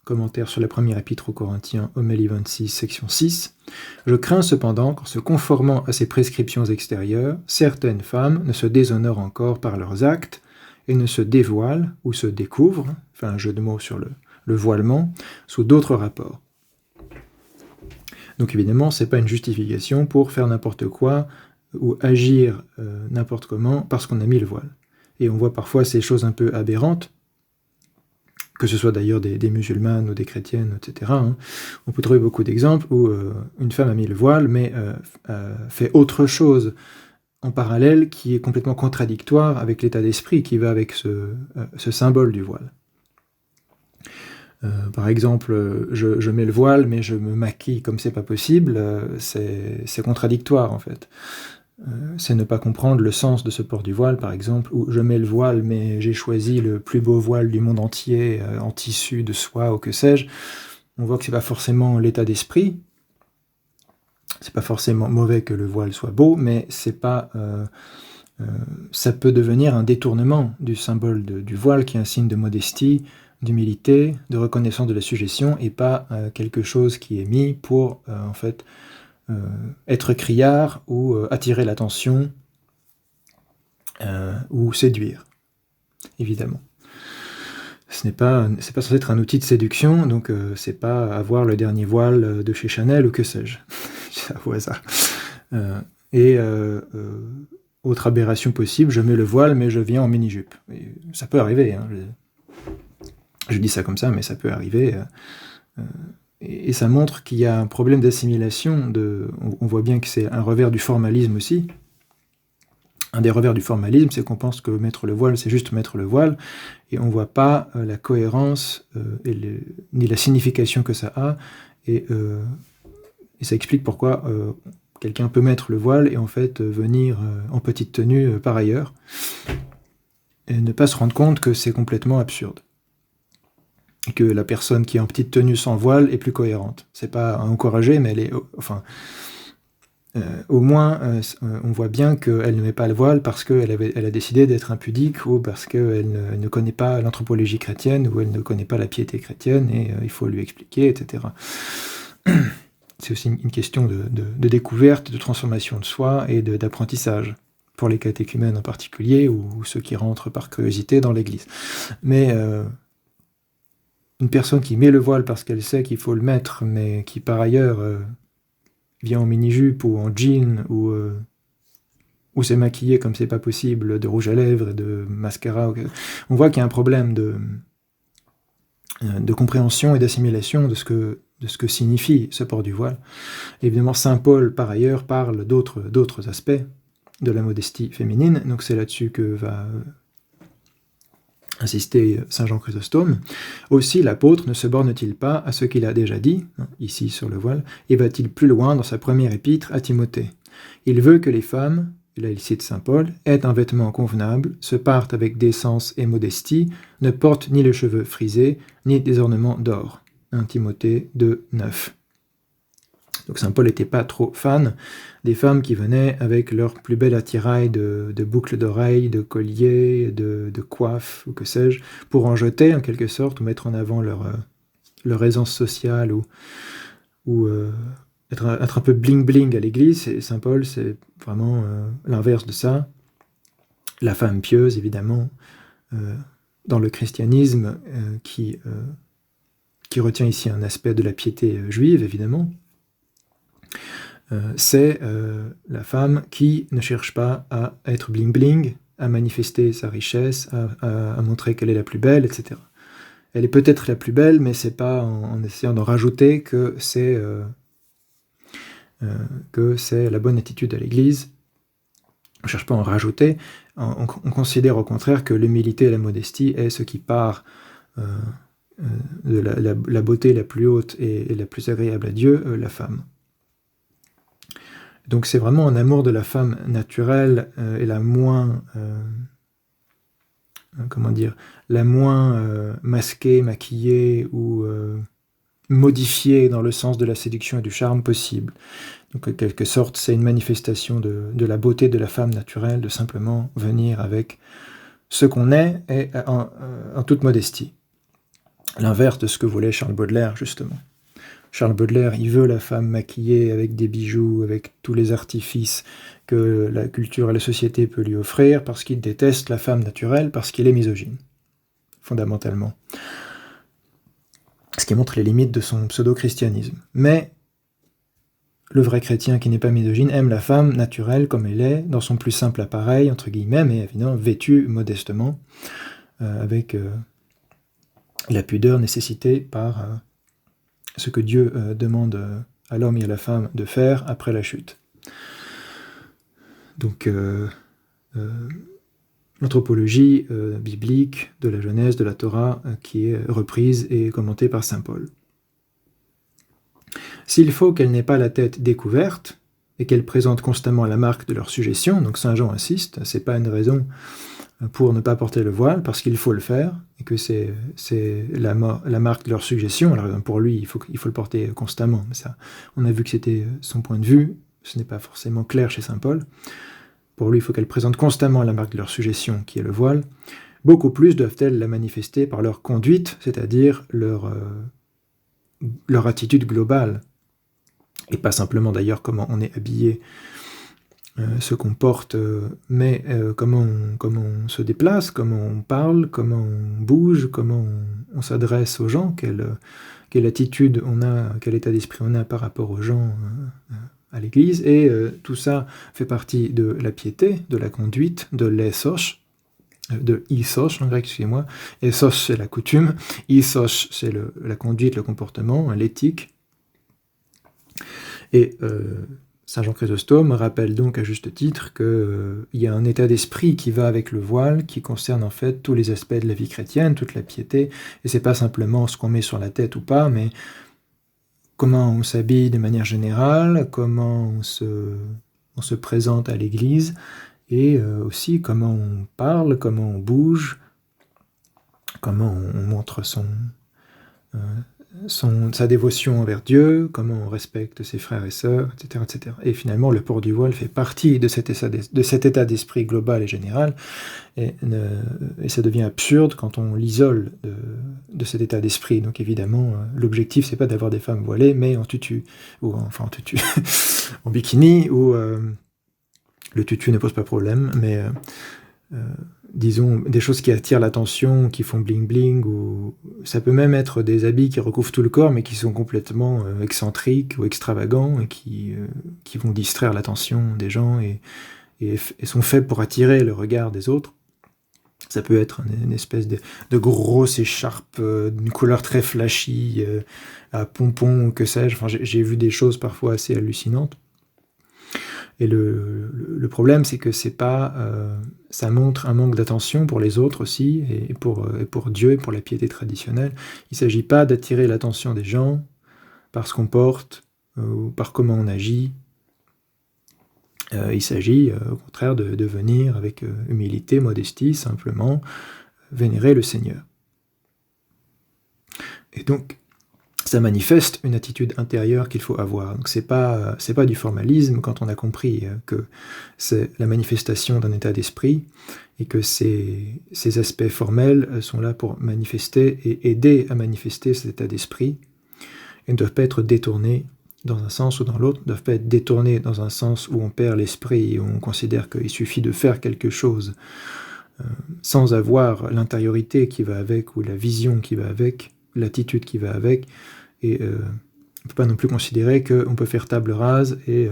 commentaire sur la première épître aux Corinthiens, homélie 26, section 6. « Je crains cependant qu'en se conformant à ces prescriptions extérieures, certaines femmes ne se déshonorent encore par leurs actes et ne se dévoilent ou se découvrent, enfin un jeu de mots sur le voilement, sous d'autres rapports. » Donc évidemment, ce n'est pas une justification pour faire n'importe quoi ou agir n'importe comment parce qu'on a mis le voile. Et on voit parfois ces choses un peu aberrantes, que ce soit d'ailleurs des musulmanes ou des chrétiennes, etc. On peut trouver beaucoup d'exemples où une femme a mis le voile, mais fait autre chose en parallèle qui est complètement contradictoire avec l'état d'esprit qui va avec ce symbole du voile. Par exemple, je mets le voile, mais je me maquille comme c'est pas possible, c'est contradictoire en fait. C'est ne pas comprendre le sens de ce port du voile, par exemple, où je mets le voile, mais j'ai choisi le plus beau voile du monde entier, en tissu, de soie, ou que sais-je. On voit que c'est pas forcément l'état d'esprit. C'est pas forcément mauvais que le voile soit beau, mais c'est pas... ça peut devenir un détournement du symbole du voile, qui est un signe de modestie, d'humilité, de reconnaissance de la suggestion, et pas quelque chose qui est mis pour, en fait... être criard ou attirer l'attention ou séduire, évidemment. Ce n'est pas censé être un outil de séduction, donc c'est pas avoir le dernier voile de chez Chanel ou que sais-je, au hasard. Autre aberration possible, je mets le voile mais je viens en mini-jupe. Et ça peut arriver, hein, je dis ça comme ça, mais ça peut arriver. Et ça montre qu'il y a un problème d'assimilation. On voit bien que c'est un revers du formalisme aussi. Un des revers du formalisme, c'est qu'on pense que mettre le voile, c'est juste mettre le voile, et on ne voit pas la cohérence ni la signification que ça a, et ça explique pourquoi quelqu'un peut mettre le voile et en fait venir en petite tenue par ailleurs, et ne pas se rendre compte que c'est complètement absurde. Et que la personne qui est en petite tenue sans voile est plus cohérente. C'est pas à encourager, mais elle est... au moins, on voit bien qu'elle ne met pas le voile parce qu'elle a décidé d'être impudique, ou parce qu'elle ne connaît pas l'anthropologie chrétienne, ou elle ne connaît pas la piété chrétienne, et il faut lui expliquer, etc. C'est aussi une question de découverte, de transformation de soi et d'apprentissage, pour les catéchumènes en particulier, ou ceux qui rentrent par curiosité dans l'Église. Mais une personne qui met le voile parce qu'elle sait qu'il faut le mettre, mais qui par ailleurs vient en mini-jupe ou en jean, ou s'est maquillée comme c'est pas possible, de rouge à lèvres, de mascara, on voit qu'il y a un problème de compréhension et d'assimilation de ce que signifie ce port du voile. Évidemment, saint Paul, par ailleurs, parle d'autres aspects de la modestie féminine, donc c'est là-dessus que va insister saint Jean Chrysostome. Aussi, l'apôtre ne se borne-t-il pas à ce qu'il a déjà dit, ici sur le voile, et va-t-il plus loin dans sa première épître à Timothée. Il veut que les femmes, et là il cite saint Paul, aient un vêtement convenable, se partent avec décence et modestie, ne portent ni les cheveux frisés, ni des ornements d'or. 1 Timothée 2, 9. Donc saint Paul n'était pas trop fan des femmes qui venaient avec leur plus bel attirail de boucles d'oreilles, de colliers, de coiffes, ou que sais-je, pour en jeter en quelque sorte, ou mettre en avant leur aisance sociale, ou être un peu bling-bling à l'église. Et saint Paul, c'est vraiment l'inverse de ça. La femme pieuse, évidemment, dans le christianisme, qui retient ici un aspect de la piété juive, évidemment. C'est la femme qui ne cherche pas à être bling-bling, à manifester sa richesse, à montrer qu'elle est la plus belle, etc. Elle est peut-être la plus belle, mais c'est pas en essayant d'en rajouter que c'est la bonne attitude à l'Église. On ne cherche pas à en rajouter, on considère au contraire que l'humilité et la modestie est ce qui part de la beauté la plus haute et la plus agréable à Dieu, la femme. Donc c'est vraiment un amour de la femme naturelle et la moins la moins masquée, maquillée ou modifiée dans le sens de la séduction et du charme possible. Donc en quelque sorte, c'est une manifestation de la beauté de la femme naturelle, de simplement venir avec ce qu'on est et en toute modestie. L'inverse de ce que voulait Charles Baudelaire, justement. Charles Baudelaire, il veut la femme maquillée avec des bijoux, avec tous les artifices que la culture et la société peut lui offrir, parce qu'il déteste la femme naturelle, parce qu'il est misogyne, fondamentalement. Ce qui montre les limites de son pseudo-christianisme. Mais le vrai chrétien qui n'est pas misogyne aime la femme naturelle comme elle est, dans son plus simple appareil, entre guillemets, mais évidemment vêtue modestement, avec la pudeur nécessitée par ce que Dieu demande à l'homme et à la femme de faire après la chute. Donc, l'anthropologie biblique de la Genèse, de la Torah, qui est reprise et commentée par saint Paul. S'il faut qu'elle n'ait pas la tête découverte, et qu'elle présente constamment la marque de leur suggestion, donc saint Jean insiste, c'est pas une raison pour ne pas porter le voile, parce qu'il faut le faire, et que c'est la marque de leur suggestion. Alors pour lui, il faut le porter constamment. Mais ça, on a vu que c'était son point de vue, ce n'est pas forcément clair chez saint Paul. Pour lui, il faut qu'elle présente constamment la marque de leur suggestion, qui est le voile. Beaucoup plus doivent-elles la manifester par leur conduite, c'est-à-dire leur attitude globale, et pas simplement d'ailleurs comment on est habillé, ce qu'on porte, mais comment on se déplace, comment on parle, comment on bouge, comment on s'adresse aux gens, quelle attitude on a, quel état d'esprit on a par rapport aux gens à l'église, et tout ça fait partie de la piété, de la conduite, de l'ethos, de ethos en grec, excusez-moi. Ethos, c'est la coutume, ethos, c'est la conduite, le comportement, l'éthique. Et saint Jean Chrysostome rappelle donc à juste titre qu'il y a un état d'esprit qui va avec le voile, qui concerne en fait tous les aspects de la vie chrétienne, toute la piété, et c'est pas simplement ce qu'on met sur la tête ou pas, mais comment on s'habille de manière générale, comment on se présente à l'église, et aussi comment on parle, comment on bouge, comment on montre sa dévotion envers Dieu, comment on respecte ses frères et sœurs, etc., etc. Et finalement, le port du voile fait partie de cet état d'esprit global et général, et ça devient absurde quand on l'isole de cet état d'esprit. Donc évidemment, l'objectif, c'est pas d'avoir des femmes voilées, mais en tutu, ou enfin en tutu, en bikini, ou le tutu ne pose pas problème, mais disons, des choses qui attirent l'attention, qui font bling-bling, ou ça peut même être des habits qui recouvrent tout le corps, mais qui sont complètement excentriques ou extravagants, et qui vont distraire l'attention des gens, et sont faits pour attirer le regard des autres. Ça peut être une espèce de grosse écharpe d'une couleur très flashy, à pompons, que sais-je. Enfin, j'ai vu des choses parfois assez hallucinantes. Et le problème, c'est que c'est pas, ça montre un manque d'attention pour les autres aussi, et pour Dieu et pour la piété traditionnelle. Il ne s'agit pas d'attirer l'attention des gens par ce qu'on porte ou par comment on agit. Il s'agit au contraire de venir avec humilité, modestie, simplement vénérer le Seigneur. Et donc, ça manifeste une attitude intérieure qu'il faut avoir. Donc c'est pas du formalisme quand on a compris que c'est la manifestation d'un état d'esprit, et que ces aspects formels sont là pour manifester et aider à manifester cet état d'esprit, et ne doivent pas être détournés dans un sens ou dans l'autre, ne doivent pas être détournés dans un sens où on perd l'esprit et où on considère qu'il suffit de faire quelque chose sans avoir l'intériorité qui va avec, ou la vision qui va avec, l'attitude qui va avec, et on ne peut pas non plus considérer qu'on peut faire table rase et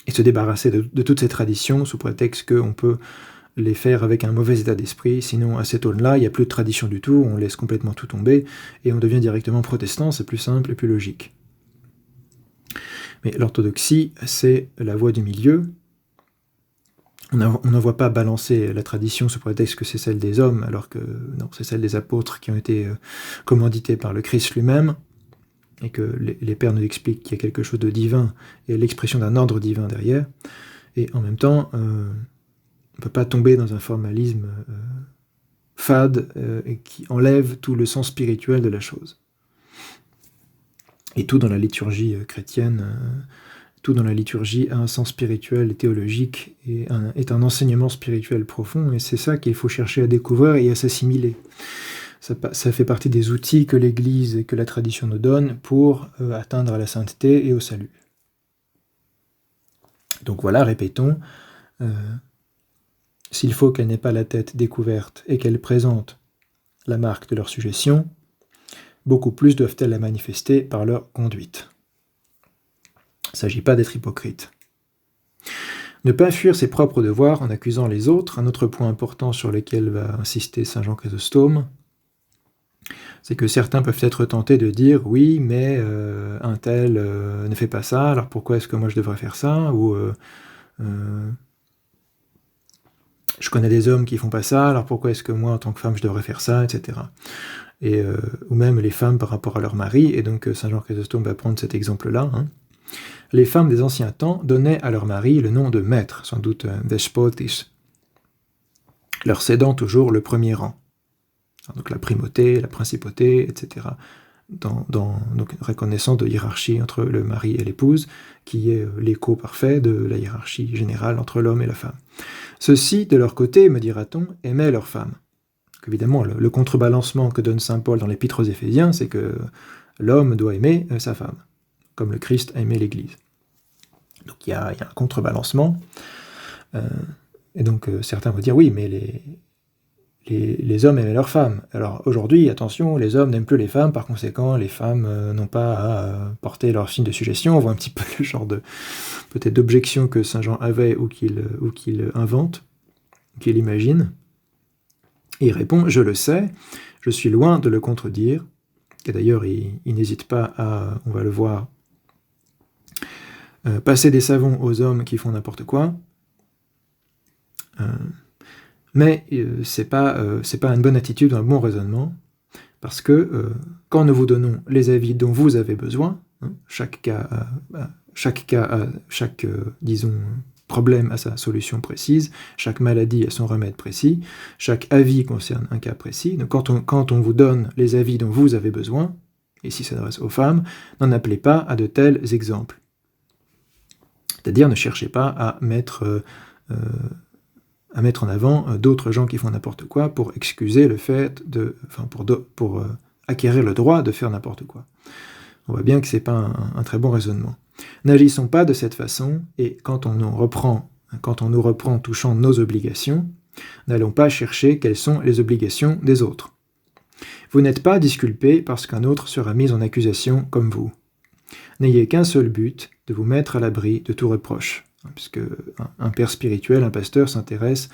se débarrasser de toutes ces traditions sous prétexte qu'on peut les faire avec un mauvais état d'esprit. Sinon, à cette aune-là, il n'y a plus de tradition du tout, on laisse complètement tout tomber, et on devient directement protestant, c'est plus simple et plus logique. Mais l'orthodoxie, c'est la voie du milieu. On n'en voit pas balancer la tradition sous prétexte que c'est celle des hommes, alors que non, c'est celle des apôtres qui ont été commandités par le Christ lui-même, et que les pères nous expliquent qu'il y a quelque chose de divin et l'expression d'un ordre divin derrière. Et en même temps, peut pas tomber dans un formalisme fade et qui enlève tout le sens spirituel de la chose. Et tout dans la liturgie chrétienne, tout dans la liturgie a un sens spirituel et théologique et est un enseignement spirituel profond, et c'est ça qu'il faut chercher à découvrir et à s'assimiler. Ça fait partie des outils que l'Église et que la tradition nous donne pour atteindre à la sainteté et au salut. Donc voilà, répétons, s'il faut qu'elle n'ait pas la tête découverte et qu'elle présente la marque de leur suggestion, beaucoup plus doivent-elles la manifester par leur conduite. Il ne s'agit pas d'être hypocrite. Ne pas fuir ses propres devoirs en accusant les autres, un autre point important sur lequel va insister saint Jean Chrysostome, c'est que certains peuvent être tentés de dire « oui, mais un tel ne fait pas ça, alors pourquoi est-ce que moi je devrais faire ça ?» ou je connais des hommes qui font pas ça, alors pourquoi est-ce que moi, en tant que femme, je devrais faire ça, etc. Ou même les femmes par rapport à leur mari, et donc saint Jean Chrysostome va prendre cet exemple-là. Les femmes des anciens temps donnaient à leur mari le nom de maître, sans doute despotis, leur cédant toujours le premier rang. Donc la primauté, la principauté, etc. Donc reconnaissant de hiérarchie entre le mari et l'épouse, qui est l'écho parfait de la hiérarchie générale entre l'homme et la femme. Ceux-ci, de leur côté, me dira-t-on, aimaient leur femme. Donc, évidemment, le contrebalancement que donne saint Paul dans l'Épître aux Éphésiens, c'est que l'homme doit aimer sa femme, comme le Christ a aimé l'Église. Donc il y a un contrebalancement. Et donc certains vont dire, oui, mais les hommes aimaient leurs femmes. Alors aujourd'hui, attention, les hommes n'aiment plus les femmes, par conséquent, les femmes n'ont pas à porter leur signe de suggestion. On voit un petit peu le genre de peut-être d'objection que saint Jean avait ou qu'il invente, qu'il imagine. Et il répond, je le sais, je suis loin de le contredire. Et d'ailleurs, il n'hésite pas à, on va le voir, passer des savons aux hommes qui font n'importe quoi. Mais c'est pas une bonne attitude, un bon raisonnement, parce que quand nous vous donnons les avis dont vous avez besoin, chaque problème a sa solution précise, chaque maladie a son remède précis, chaque avis concerne un cas précis. Donc quand on vous donne les avis dont vous avez besoin, et si ça s'adresse aux femmes, n'en appelez pas à de tels exemples. C'est-à-dire ne cherchez pas à mettre en avant d'autres gens qui font n'importe quoi pour excuser le fait pour acquérir le droit de faire n'importe quoi. On voit bien que c'est pas un très bon raisonnement. N'agissons pas de cette façon, et quand on nous reprend touchant nos obligations, n'allons pas chercher quelles sont les obligations des autres. Vous n'êtes pas disculpé parce qu'un autre sera mis en accusation comme vous. N'ayez qu'un seul but, de vous mettre à l'abri de tout reproche, puisque un père spirituel, un pasteur, s'intéresse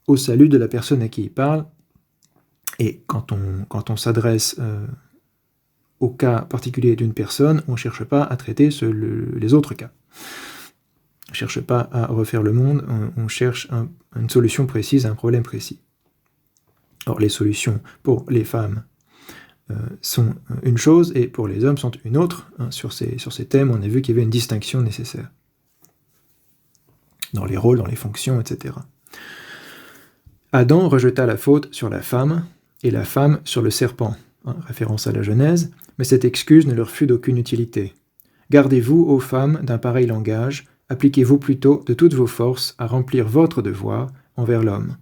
au salut de la personne à qui il parle, et quand on s'adresse au cas particulier d'une personne, on ne cherche pas à traiter les autres cas. On ne cherche pas à refaire le monde, on cherche une solution précise à un problème précis. Or, les solutions pour les femmes sont une chose, et pour les hommes sont une autre. Sur ces thèmes, on a vu qu'il y avait une distinction nécessaire. Dans les rôles, dans les fonctions, etc. Adam rejeta la faute sur la femme, et la femme sur le serpent, référence à la Genèse, mais cette excuse ne leur fut d'aucune utilité. Gardez-vous, ô femmes, d'un pareil langage, appliquez-vous plutôt de toutes vos forces à remplir votre devoir envers l'homme.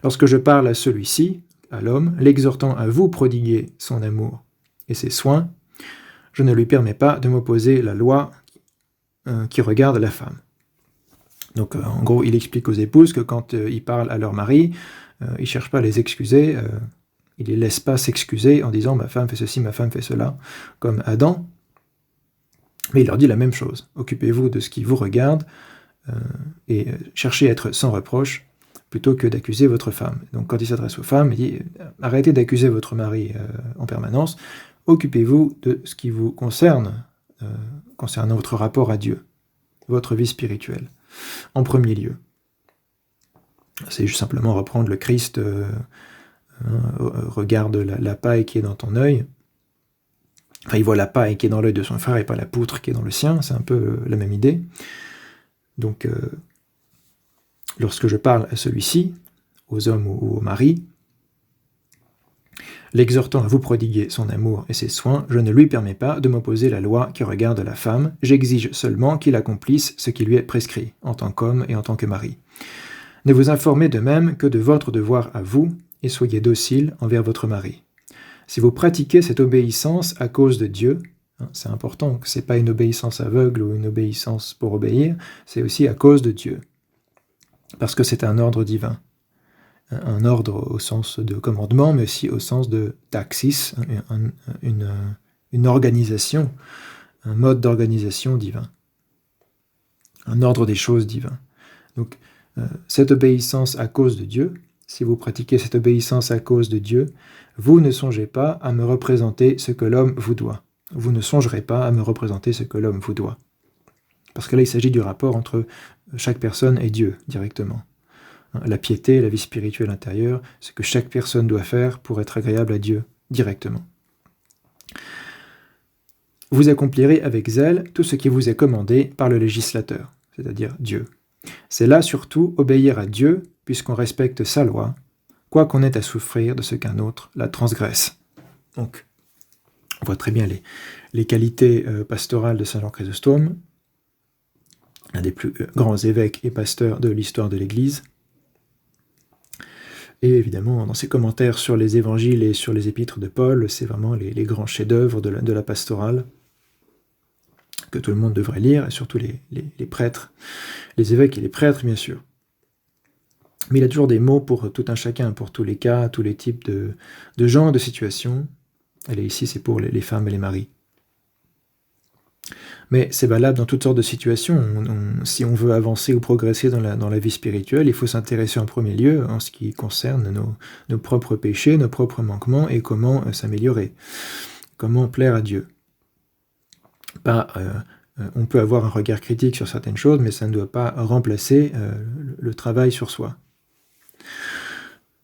Lorsque je parle à celui-ci, à l'homme, l'exhortant à vous prodiguer son amour et ses soins, je ne lui permets pas de m'opposer la loi qui regarde la femme. Donc en gros, il explique aux épouses que quand ils parlent à leur mari, ils ne cherchent pas à les excuser, ils ne les laissent pas s'excuser en disant « ma femme fait ceci, ma femme fait cela », comme Adam, mais il leur dit la même chose. Occupez-vous de ce qui vous regarde et cherchez à être sans reproche plutôt que d'accuser votre femme. Donc quand il s'adresse aux femmes, il dit « arrêtez d'accuser votre mari en permanence, occupez-vous de ce qui vous concerne, concernant votre rapport à Dieu, votre vie spirituelle, en premier lieu. » C'est juste simplement reprendre le Christ, regarde la paille qui est dans ton œil. Enfin, il voit la paille qui est dans l'œil de son frère et pas la poutre qui est dans le sien, c'est un peu la même idée. Donc, Lorsque je parle à celui-ci, aux hommes ou aux maris, l'exhortant à vous prodiguer son amour et ses soins, je ne lui permets pas de m'opposer la loi qui regarde la femme, j'exige seulement qu'il accomplisse ce qui lui est prescrit, en tant qu'homme et en tant que mari. Ne vous informez de même que de votre devoir à vous, et soyez docile envers votre mari. Si vous pratiquez cette obéissance à cause de Dieu, c'est important que ce n'est pas une obéissance aveugle ou une obéissance pour obéir, c'est aussi à cause de Dieu, parce que c'est un ordre divin. Un ordre au sens de commandement, mais aussi au sens de taxis, une organisation, un mode d'organisation divin, un ordre des choses divin. Donc, cette obéissance à cause de Dieu, si vous pratiquez cette obéissance à cause de Dieu, vous ne songez pas à me représenter ce que l'homme vous doit. Vous ne songerez pas à me représenter ce que l'homme vous doit. Parce que là, il s'agit du rapport entre chaque personne et Dieu, directement. La piété, la vie spirituelle intérieure, ce que chaque personne doit faire pour être agréable à Dieu directement. Vous accomplirez avec zèle tout ce qui vous est commandé par le législateur, c'est-à-dire Dieu. C'est là surtout obéir à Dieu, puisqu'on respecte sa loi, quoi qu'on ait à souffrir de ce qu'un autre la transgresse. Donc, on voit très bien les qualités pastorales de Saint Jean Chrysostome, un des plus grands évêques et pasteurs de l'histoire de l'Église. Et évidemment, dans ses commentaires sur les évangiles et sur les épîtres de Paul, c'est vraiment les grands chefs-d'œuvre de la pastorale que tout le monde devrait lire, et surtout les prêtres, les évêques et les prêtres, bien sûr. Mais il a toujours des mots pour tout un chacun, pour tous les cas, tous les types de gens, de situations. Et ici, c'est pour les femmes et les maris. Mais c'est valable dans toutes sortes de situations. Si on veut avancer ou progresser dans la vie spirituelle, il faut s'intéresser en premier lieu en ce qui concerne nos propres péchés, nos propres manquements et comment s'améliorer, comment plaire à Dieu. On peut avoir un regard critique sur certaines choses, mais ça ne doit pas remplacer le travail sur soi.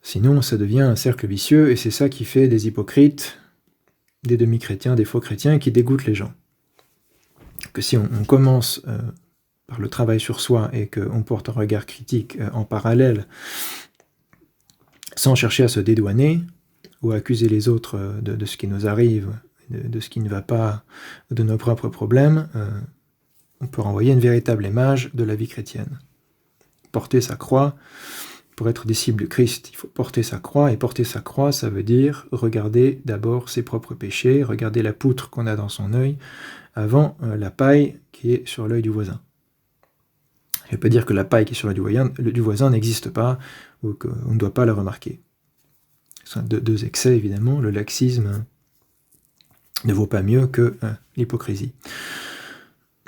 Sinon, ça devient un cercle vicieux, et c'est ça qui fait des hypocrites, des demi-chrétiens, des faux chrétiens, qui dégoûtent les gens. Que si on commence par le travail sur soi et qu'on porte un regard critique en parallèle, sans chercher à se dédouaner ou à accuser les autres de ce qui nous arrive, de ce qui ne va pas, de nos propres problèmes, on peut renvoyer une véritable image de la vie chrétienne. Porter sa croix, pour être disciple de Christ, il faut porter sa croix, et porter sa croix, ça veut dire regarder d'abord ses propres péchés, regarder la poutre qu'on a dans son œil, avant la paille qui est sur l'œil du voisin. Ça ne veut pas dire que la paille qui est sur l'œil du voisin n'existe pas, ou qu'on ne doit pas la remarquer. Ce sont deux excès, évidemment. Le laxisme ne vaut pas mieux que l'hypocrisie.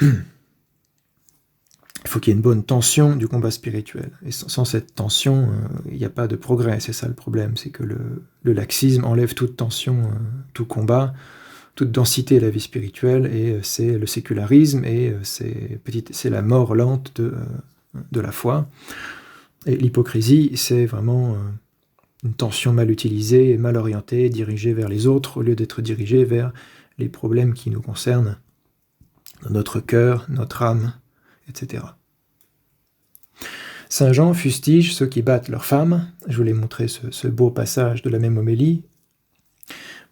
Il faut qu'il y ait une bonne tension du combat spirituel. Et sans cette tension, il n'y a pas de progrès. C'est ça le problème, c'est que le laxisme enlève toute tension, tout combat, toute densité de la vie spirituelle, et c'est le sécularisme, et c'est la mort lente de la foi. Et l'hypocrisie, c'est vraiment une tension mal utilisée, et mal orientée, dirigée vers les autres, au lieu d'être dirigée vers les problèmes qui nous concernent, dans notre cœur, notre âme, etc. Saint Jean fustige ceux qui battent leurs femmes. Je voulais montrer ce beau passage de la même homélie,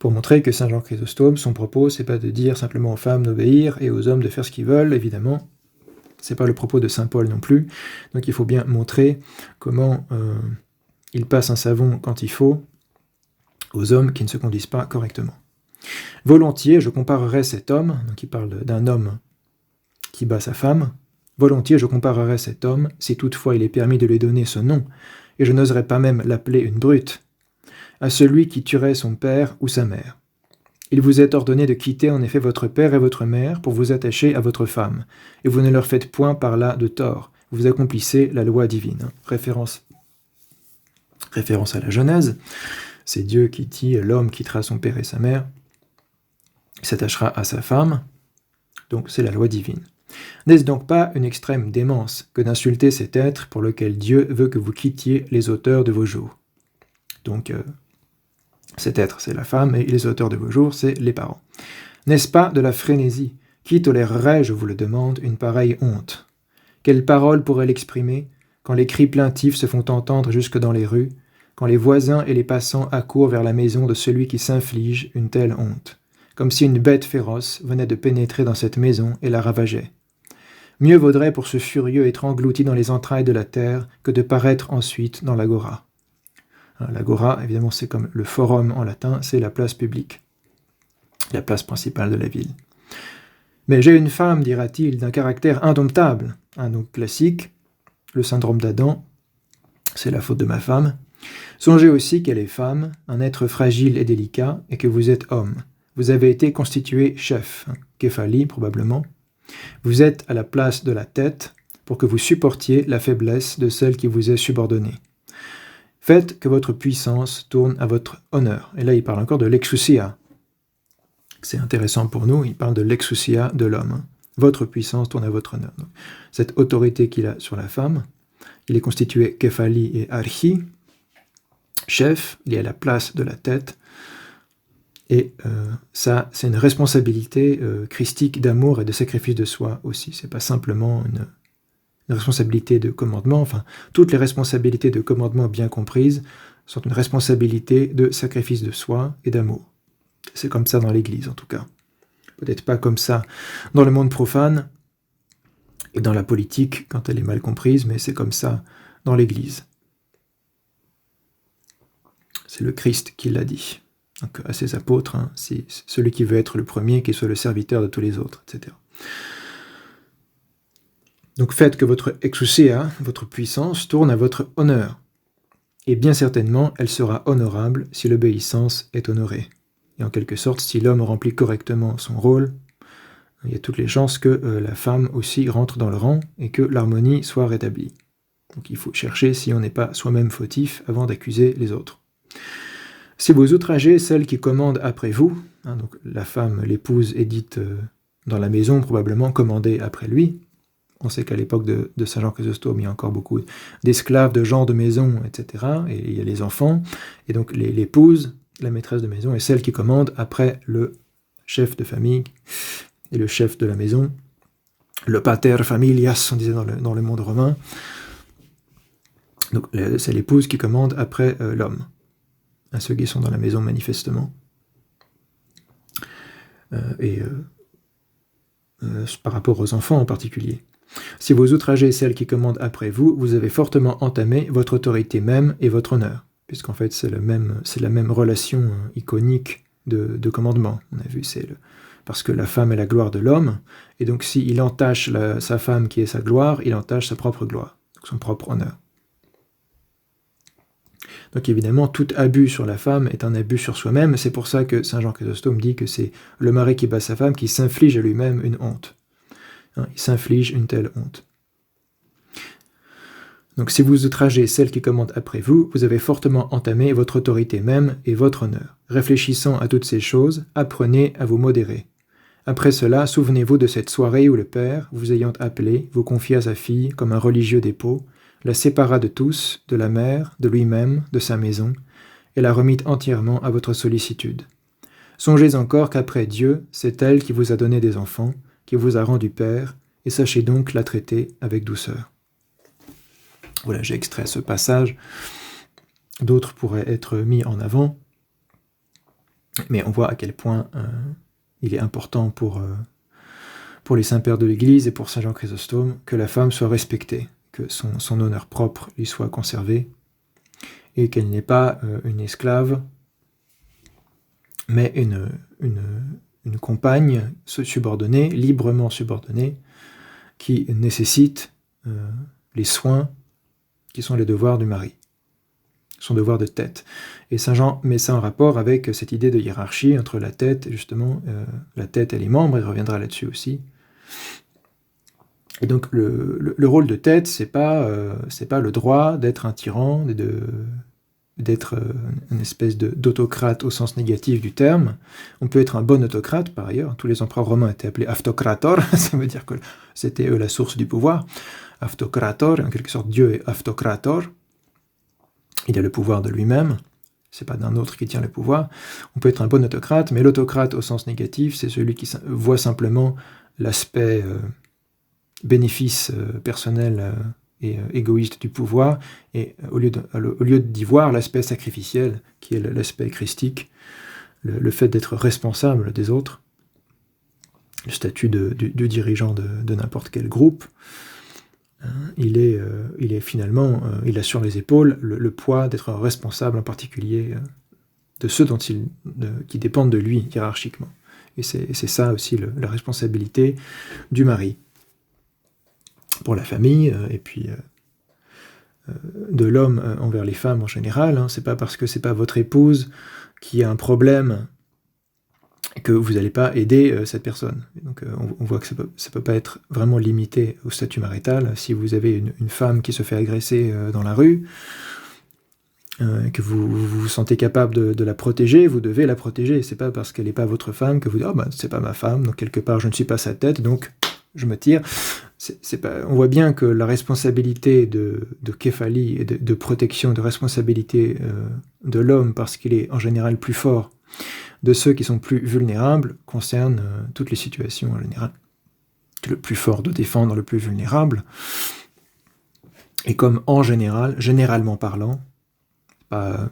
pour montrer que Saint Jean Chrysostome, son propos, c'est pas de dire simplement aux femmes d'obéir et aux hommes de faire ce qu'ils veulent, évidemment. C'est pas le propos de Saint Paul non plus. Donc il faut bien montrer comment il passe un savon quand il faut aux hommes qui ne se conduisent pas correctement. Volontiers, je comparerais cet homme, donc il parle d'un homme qui bat sa femme, volontiers je comparerais cet homme, si toutefois il est permis de lui donner ce nom, et je n'oserais pas même l'appeler une brute, à celui qui tuerait son père ou sa mère. Il vous est ordonné de quitter en effet votre père et votre mère pour vous attacher à votre femme, et vous ne leur faites point par là de tort, vous accomplissez la loi divine. Référence à la Genèse, c'est Dieu qui dit l'homme quittera son père et sa mère, il s'attachera à sa femme, donc c'est la loi divine. N'est-ce donc pas une extrême démence que d'insulter cet être pour lequel Dieu veut que vous quittiez les auteurs de vos jours? Donc, cet être, c'est la femme, et les auteurs de vos jours, c'est les parents. N'est-ce pas de la frénésie? Qui tolérerait, je vous le demande, une pareille honte? Quelle parole pourrait l'exprimer? quand les cris plaintifs se font entendre jusque dans les rues, quand les voisins et les passants accourent vers la maison de celui qui s'inflige une telle honte, comme si une bête féroce venait de pénétrer dans cette maison et la ravageait. Mieux vaudrait pour ce furieux être englouti dans les entrailles de la terre que de paraître ensuite dans l'agora. L'agora, évidemment, c'est comme le forum en latin, c'est la place publique, la place principale de la ville. Mais j'ai une femme, dira-t-il, d'un caractère indomptable. Donc classique, le syndrome d'Adam, c'est la faute de ma femme. Songez aussi qu'elle est femme, un être fragile et délicat, et que vous êtes homme. Vous avez été constitué chef, képhali probablement. Vous êtes à la place de la tête pour que vous supportiez la faiblesse de celle qui vous est subordonnée. Faites que votre puissance tourne à votre honneur. Et là, il parle encore de l'exousia. C'est intéressant pour nous, il parle de l'exousia de l'homme. Votre puissance tourne à votre honneur. Donc, cette autorité qu'il a sur la femme, il est constitué képhali et archi, chef, il est à la place de la tête, et ça, c'est une responsabilité christique d'amour et de sacrifice de soi aussi. C'est pas simplement une responsabilité de commandement. Enfin, toutes les responsabilités de commandement bien comprises sont une responsabilité de sacrifice de soi et d'amour. C'est comme ça dans l'Église, en tout cas. Peut-être pas comme ça dans le monde profane et dans la politique quand elle est mal comprise, mais c'est comme ça dans l'Église. C'est le Christ qui l'a dit. Donc, à ses apôtres, c'est celui qui veut être le premier, qui soit le serviteur de tous les autres, etc. Donc faites que votre exousia, votre puissance, tourne à votre honneur. Et bien certainement, elle sera honorable si l'obéissance est honorée. Et en quelque sorte, si l'homme remplit correctement son rôle, il y a toutes les chances que la femme aussi rentre dans le rang et que l'harmonie soit rétablie. Donc il faut chercher si on n'est pas soi-même fautif avant d'accuser les autres. Si vous outragez celle qui commande après vous, donc la femme, l'épouse est dite dans la maison, probablement commandée après lui. On sait qu'à l'époque de Saint Jean Chrysostome, il y a encore beaucoup d'esclaves, de gens de maison, etc. Et il y a les enfants. Et donc l'épouse, la maîtresse de maison, est celle qui commande après le chef de famille et le chef de la maison. Le pater familias, on disait dans le monde romain. Donc c'est l'épouse qui commande après l'homme. À ceux qui sont dans la maison manifestement. Par rapport aux enfants en particulier. Si vous outragez celle qui commande après vous, vous avez fortement entamé votre autorité même et votre honneur, puisqu'en fait c'est la même relation iconique de commandement. On a vu, parce que la femme est la gloire de l'homme, et donc s'il entache sa femme qui est sa gloire, il entache sa propre gloire, donc son propre honneur. Donc évidemment, tout abus sur la femme est un abus sur soi-même. C'est pour ça que Saint Jean Chrysostome dit que c'est le mari qui bat sa femme qui s'inflige à lui-même une honte. Il s'inflige une telle honte. Donc si vous outragez celle qui commande après vous, vous avez fortement entamé votre autorité même et votre honneur. Réfléchissant à toutes ces choses, apprenez à vous modérer. Après cela, souvenez-vous de cette soirée où le père, vous ayant appelé, vous confia sa fille comme un religieux dépôt, la sépara de tous, de la mère, de lui-même, de sa maison, et la remit entièrement à votre sollicitude. Songez encore qu'après Dieu, c'est elle qui vous a donné des enfants, qui vous a rendu père, et sachez donc la traiter avec douceur. Voilà, j'ai extrait ce passage. D'autres pourraient être mis en avant, mais on voit à quel point il est important pour les saints-pères de l'Église et pour Saint Jean Chrysostome que la femme soit respectée, que son honneur propre lui soit conservé, et qu'elle n'est pas une esclave, mais une compagne subordonnée, librement subordonnée, qui nécessite les soins qui sont les devoirs du mari, son devoir de tête. Et Saint Jean met ça en rapport avec cette idée de hiérarchie entre la tête, justement, la tête et les membres, il reviendra là-dessus aussi. Et donc le rôle de tête, c'est pas le droit d'être un tyran, d'être une espèce d'autocrate au sens négatif du terme. On peut être un bon autocrate, par ailleurs. Tous les empereurs romains étaient appelés автокраtor, ça veut dire que c'était eux la source du pouvoir. Автокраtor, en quelque sorte, Dieu est автокраtor. Il a le pouvoir de lui-même. C'est pas d'un autre qui tient le pouvoir. On peut être un bon autocrate, mais l'autocrate au sens négatif, c'est celui qui voit simplement l'aspect bénéfice personnel et égoïste du pouvoir, et au lieu d'y voir l'aspect sacrificiel, qui est l'aspect christique, le fait d'être responsable des autres, le statut du dirigeant de n'importe quel groupe, il est finalement, il a sur les épaules le poids d'être responsable en particulier de ceux qui dépendent de lui hiérarchiquement. Et c'est ça aussi la responsabilité du mari pour la famille, et puis de l'homme envers les femmes en général. Hein. C'est pas parce que c'est pas votre épouse qui a un problème que vous n'allez pas aider cette personne. Donc on voit que ça peut pas être vraiment limité au statut marital. Si vous avez une femme qui se fait agresser dans la rue, que vous sentez capable de la protéger, vous devez la protéger. C'est pas parce qu'elle n'est pas votre femme que vous dites « Ah c'est pas ma femme, donc quelque part je ne suis pas sa tête, donc je me tire ». On voit bien que la responsabilité de képhalie et de protection, de responsabilité de l'homme, parce qu'il est en général plus fort, de ceux qui sont plus vulnérables, concerne toutes les situations en général. Le plus fort de défendre le plus vulnérable. Et comme en général, généralement parlant, pas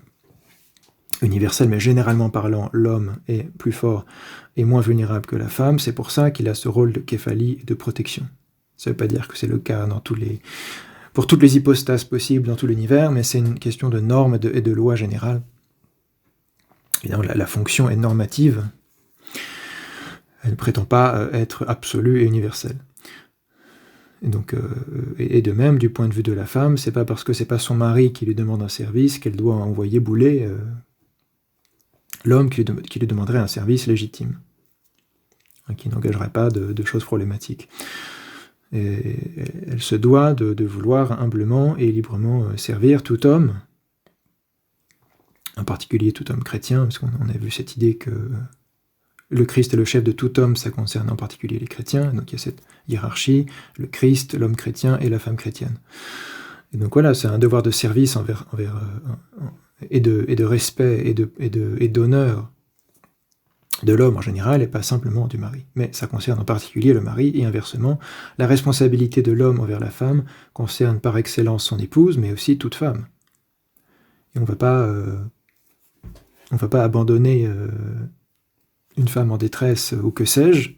universel, mais généralement parlant, l'homme est plus fort et moins vulnérable que la femme, c'est pour ça qu'il a ce rôle de képhalie et de protection. Ça ne veut pas dire que c'est le cas pour toutes les hypostases possibles dans tout l'univers, mais c'est une question de normes et de lois générales. Évidemment, la fonction est normative. Elle ne prétend pas être absolue et universelle. Et donc, et de même, du point de vue de la femme, c'est pas parce que c'est pas son mari qui lui demande un service qu'elle doit envoyer bouler l'homme qui lui demanderait un service légitime, qui n'engagerait pas de choses problématiques. Et elle se doit de vouloir humblement et librement servir tout homme, en particulier tout homme chrétien, parce qu'on a vu cette idée que le Christ est le chef de tout homme, ça concerne en particulier les chrétiens, donc il y a cette hiérarchie, le Christ, l'homme chrétien et la femme chrétienne. Et donc voilà, c'est un devoir de service et de respect et d'honneur de l'homme en général, et pas simplement du mari. Mais ça concerne en particulier le mari, et inversement, la responsabilité de l'homme envers la femme concerne par excellence son épouse, mais aussi toute femme. Et on ne va pas abandonner une femme en détresse, ou que sais-je,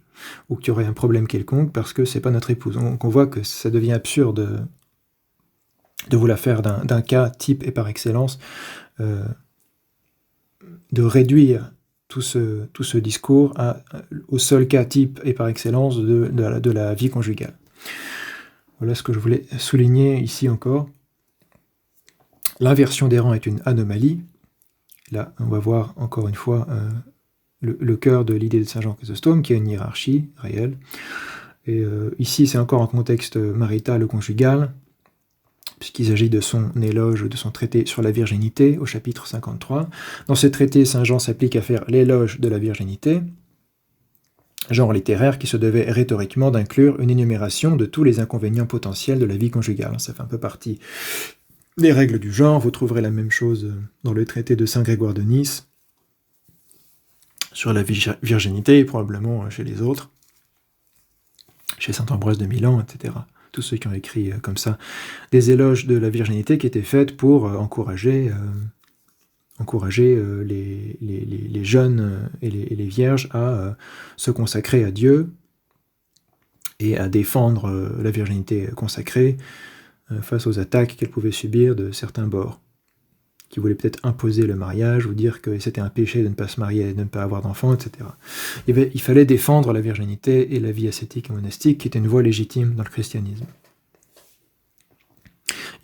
ou qui aurait un problème quelconque, parce que c'est pas notre épouse. Donc on voit que ça devient absurde de vouloir faire d'un cas type et par excellence, de réduire tout ce discours au seul cas type et par excellence de la vie conjugale. Voilà ce que je voulais souligner ici encore. L'inversion des rangs est une anomalie. Là, on va voir encore une fois le cœur de l'idée de Saint Jean Chrysostome, qui a une hiérarchie réelle. Et ici, c'est encore en contexte marital ou conjugal, puisqu'il s'agit de son éloge, de son traité sur la virginité, au chapitre 53. Dans ce traité, Saint Jean s'applique à faire l'éloge de la virginité, genre littéraire qui se devait rhétoriquement d'inclure une énumération de tous les inconvénients potentiels de la vie conjugale. Ça fait un peu partie des règles du genre. Vous trouverez la même chose dans le traité de Saint Grégoire de Nice, sur la virginité, et probablement chez les autres, chez saint Ambroise de Milan, etc. Tous ceux qui ont écrit comme ça des éloges de la virginité qui étaient faits pour encourager les jeunes et les vierges à se consacrer à Dieu et à défendre la virginité consacrée face aux attaques qu'elle pouvait subir de certains bords, qui voulaient peut-être imposer le mariage ou dire que c'était un péché de ne pas se marier et de ne pas avoir d'enfants, etc. Il fallait défendre la virginité et la vie ascétique et monastique, qui était une voie légitime dans le christianisme.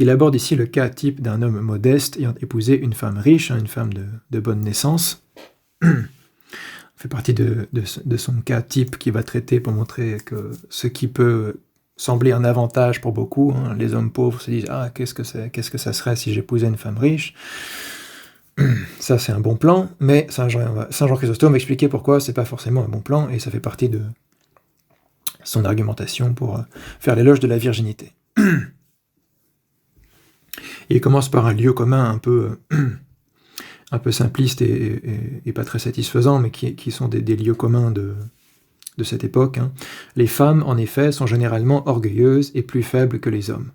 Il aborde ici le cas type d'un homme modeste ayant épousé une femme riche, une femme de bonne naissance. Fait partie de son cas type qui va traiter pour montrer que ce qui peut sembler un avantage pour beaucoup, les hommes pauvres se disent « Ah, qu'est-ce que ça serait si j'épousais une femme riche ?» Ça, c'est un bon plan, mais Saint Jean Chrysostome expliquait pourquoi c'est pas forcément un bon plan, et ça fait partie de son argumentation pour faire l'éloge de la virginité. Il commence par un lieu commun un peu simpliste et pas très satisfaisant, mais qui sont des lieux communs de cette époque. Les femmes, en effet, sont généralement orgueilleuses et plus faibles que les hommes.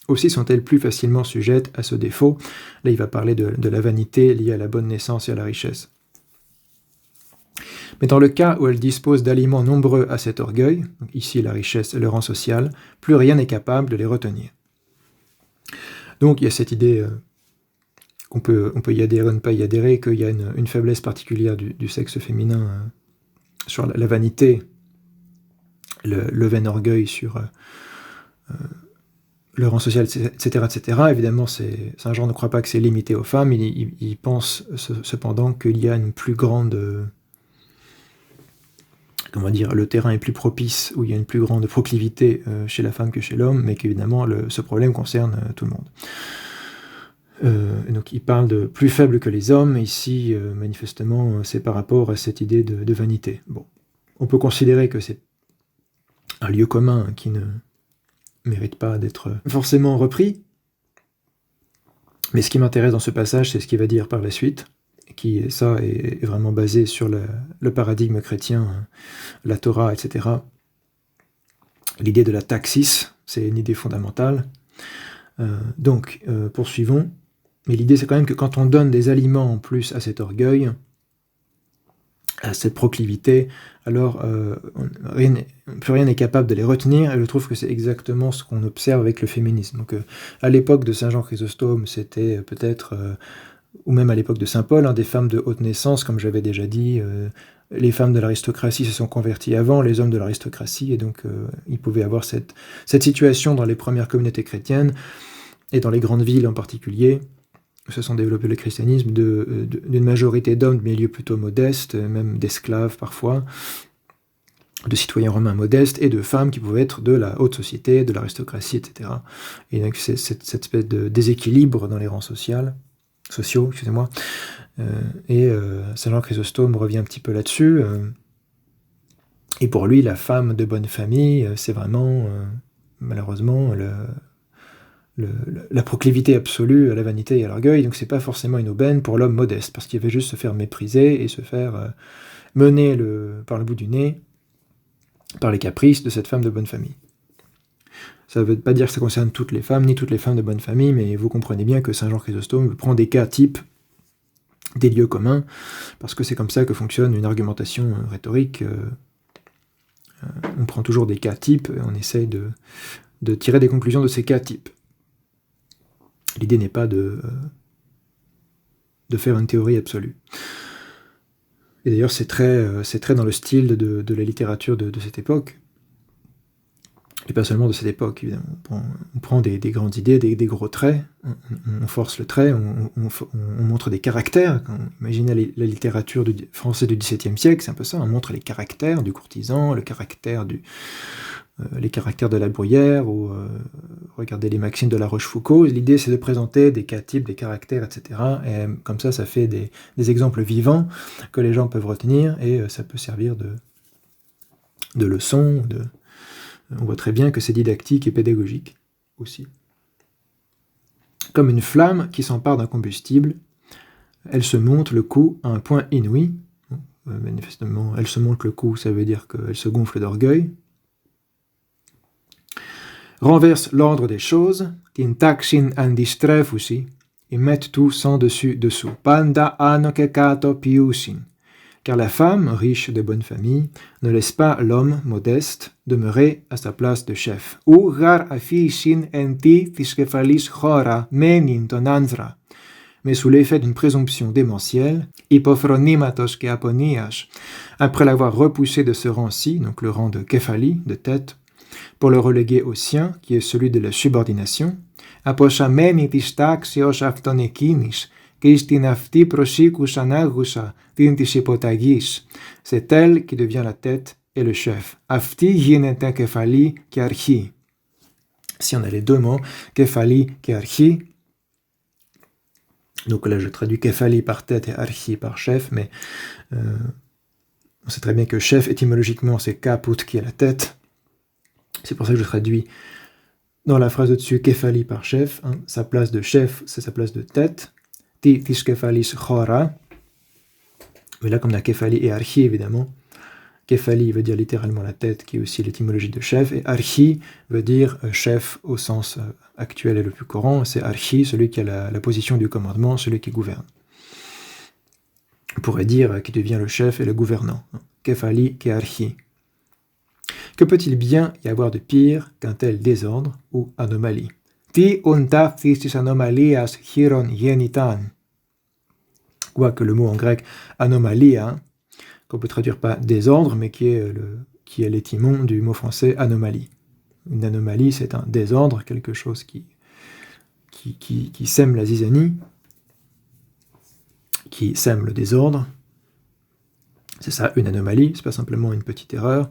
aussi sont-elles plus facilement sujettes à ce défaut. Là, il va parler de la vanité liée à la bonne naissance et à la richesse. Mais dans le cas où elles disposent d'aliments nombreux à cet orgueil, donc ici la richesse et le rang social, plus rien n'est capable de les retenir. Donc il y a cette idée on peut y adhérer ou ne pas y adhérer, qu'il y a une faiblesse particulière du sexe féminin sur la vanité, le vain orgueil sur le rang social, etc., etc. Évidemment, Saint Jean ne croit pas que c'est limité aux femmes, il pense cependant qu'il y a une plus grande... comment dire, le terrain est plus propice, où il y a une plus grande proclivité chez la femme que chez l'homme, mais qu'évidemment, ce problème concerne tout le monde. Donc il parle de plus faible que les hommes, ici manifestement c'est par rapport à cette idée de vanité. Bon, on peut considérer que c'est un lieu commun qui ne mérite pas d'être forcément repris, mais ce qui m'intéresse dans ce passage, c'est ce qu'il va dire par la suite, qui ça est vraiment basé sur le paradigme chrétien, la Torah, etc. L'idée de la taxis, c'est une idée fondamentale. Donc, poursuivons. Mais l'idée, c'est quand même que quand on donne des aliments en plus à cet orgueil, à cette proclivité, alors plus rien n'est capable de les retenir, et je trouve que c'est exactement ce qu'on observe avec le féminisme. Donc, à l'époque de Saint Jean Chrysostome, c'était peut-être, ou même à l'époque de Saint Paul, des femmes de haute naissance, comme j'avais déjà dit, les femmes de l'aristocratie se sont converties avant les hommes de l'aristocratie, et donc il pouvait avoir cette situation dans les premières communautés chrétiennes, et dans les grandes villes en particulier, se sont développés le christianisme, d'une majorité d'hommes de milieux plutôt modestes, même d'esclaves parfois, de citoyens romains modestes, et de femmes qui pouvaient être de la haute société, de l'aristocratie, etc. Et donc c'est cette espèce de déséquilibre dans les rangs sociaux, excusez-moi. Saint Jean Chrysostome revient un petit peu là-dessus. Et pour lui, la femme de bonne famille, c'est vraiment, malheureusement, la proclivité absolue à la vanité et à l'orgueil, donc c'est pas forcément une aubaine pour l'homme modeste, parce qu'il va juste se faire mépriser et se faire mener par le bout du nez par les caprices de cette femme de bonne famille. Ça ne veut pas dire que ça concerne toutes les femmes, ni toutes les femmes de bonne famille, mais vous comprenez bien que Saint Jean Chrysostome prend des cas types, des lieux communs, parce que c'est comme ça que fonctionne une argumentation rhétorique. On prend toujours des cas types, et on essaye de tirer des conclusions de ces cas types. L'idée n'est pas de faire une théorie absolue. Et d'ailleurs, c'est très dans le style de la littérature de cette époque. Et pas seulement de cette époque, évidemment. On prend des grandes idées, des gros traits, on force le trait, on montre des caractères. Imaginez la littérature française du XVIIe siècle, c'est un peu ça, on montre les caractères du courtisan, les caractères de la Bruyère, ou regardez les maximes de La Rochefoucauld. L'idée, c'est de présenter des cas types, des caractères, etc. Et comme ça fait des exemples vivants que les gens peuvent retenir, et ça peut servir de leçon. On voit très bien que c'est didactique et pédagogique aussi. Comme une flamme qui s'empare d'un combustible, elle se monte le cou à un point inouï. Manifestement, elle se monte le cou, ça veut dire qu'elle se gonfle d'orgueil. Renverse l'ordre des choses, tintaxin andistrefusi, et mettent tout sans dessus dessous. Panda anokekato piusin. Car la femme, riche de bonne famille, ne laisse pas l'homme modeste demeurer à sa place de chef. Mais sous l'effet d'une présomption démentielle, après l'avoir repoussé de ce rang-ci, donc le rang de képhali, de tête, pour le reléguer au sien, qui est celui de la subordination, c'est elle qui devient la tête et le chef. Si on a les deux mots, képhali, archi, donc là je traduis képhali par tête et archi par chef, mais on sait très bien que chef étymologiquement c'est kaput qui est la tête. C'est pour ça que je traduis dans la phrase au-dessus képhali par chef. Sa place de chef, c'est sa place de tête. Ti tis képhalis chora. Mais là, comme la képhalie et archi, évidemment, Kephali veut dire littéralement la tête, qui est aussi l'étymologie de chef, et archi veut dire chef au sens actuel et le plus courant. C'est archi, celui qui a la position du commandement, celui qui gouverne. On pourrait dire qui devient le chef et le gouvernant. Kephali, kearchi. Que peut-il bien y avoir de pire qu'un tel désordre ou anomalie? Ti untaphistis anomalias chiron genitan. Quoique le mot en grec anomalia, qu'on peut traduire par désordre, mais qui est l'étymon du mot français anomalie. Une anomalie, c'est un désordre, quelque chose qui sème la zizanie, qui sème le désordre. C'est ça, une anomalie, c'est pas simplement une petite erreur,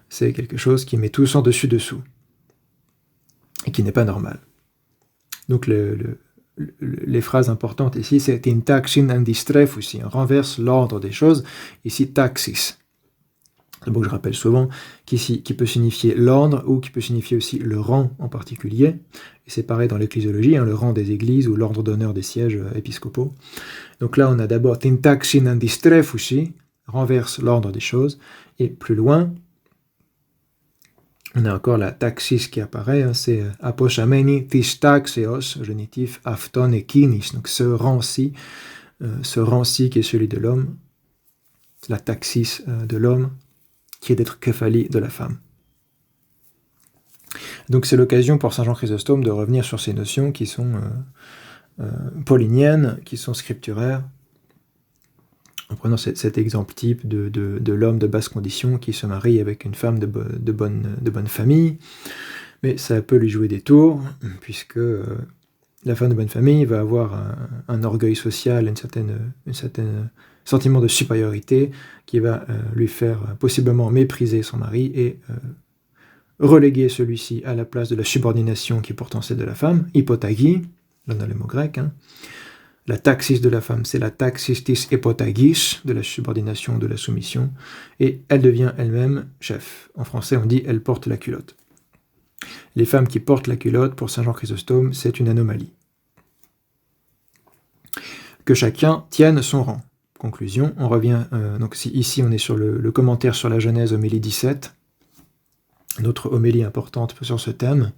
c'est quelque chose qui met tout en dessus-dessous, et qui n'est pas normal. Donc les phrases importantes ici, c'est in taxin andistrefus, on renverse l'ordre des choses, ici taxis. C'est bon que je rappelle souvent, qui peut signifier l'ordre, ou qui peut signifier aussi le rang en particulier, et c'est pareil dans l'ecclésiologie, le rang des églises, ou l'ordre d'honneur des sièges épiscopaux. Donc là, on a d'abord in taxin andistrefus, renverse l'ordre des choses, et plus loin, on a encore la taxis qui apparaît, c'est aposameni tis taxeos, génitif afton et kinis, donc ce rang-ci qui est celui de l'homme, la taxis de l'homme, qui est d'être kephali de la femme. Donc c'est l'occasion pour Saint Jean Chrysostome de revenir sur ces notions qui sont pauliniennes, qui sont scripturaires, en prenant cet exemple type de l'homme de basse condition qui se marie avec une femme de bonne famille, mais ça peut lui jouer des tours, puisque la femme de bonne famille va avoir un orgueil social, un certain sentiment de supériorité qui va lui faire possiblement mépriser son mari et reléguer celui-ci à la place de la subordination qui est pourtant celle de la femme, hypotagi, là dans le mot grec, La taxis de la femme, c'est la taxistis epotagis, de la subordination, de la soumission, et elle devient elle-même chef. En français, on dit « elle porte la culotte ». Les femmes qui portent la culotte, pour Saint Jean Chrysostome, c'est une anomalie. Que chacun tienne son rang. Conclusion, on revient, ici on est sur le commentaire sur la Genèse, homélie 17, notre homélie importante sur ce thème.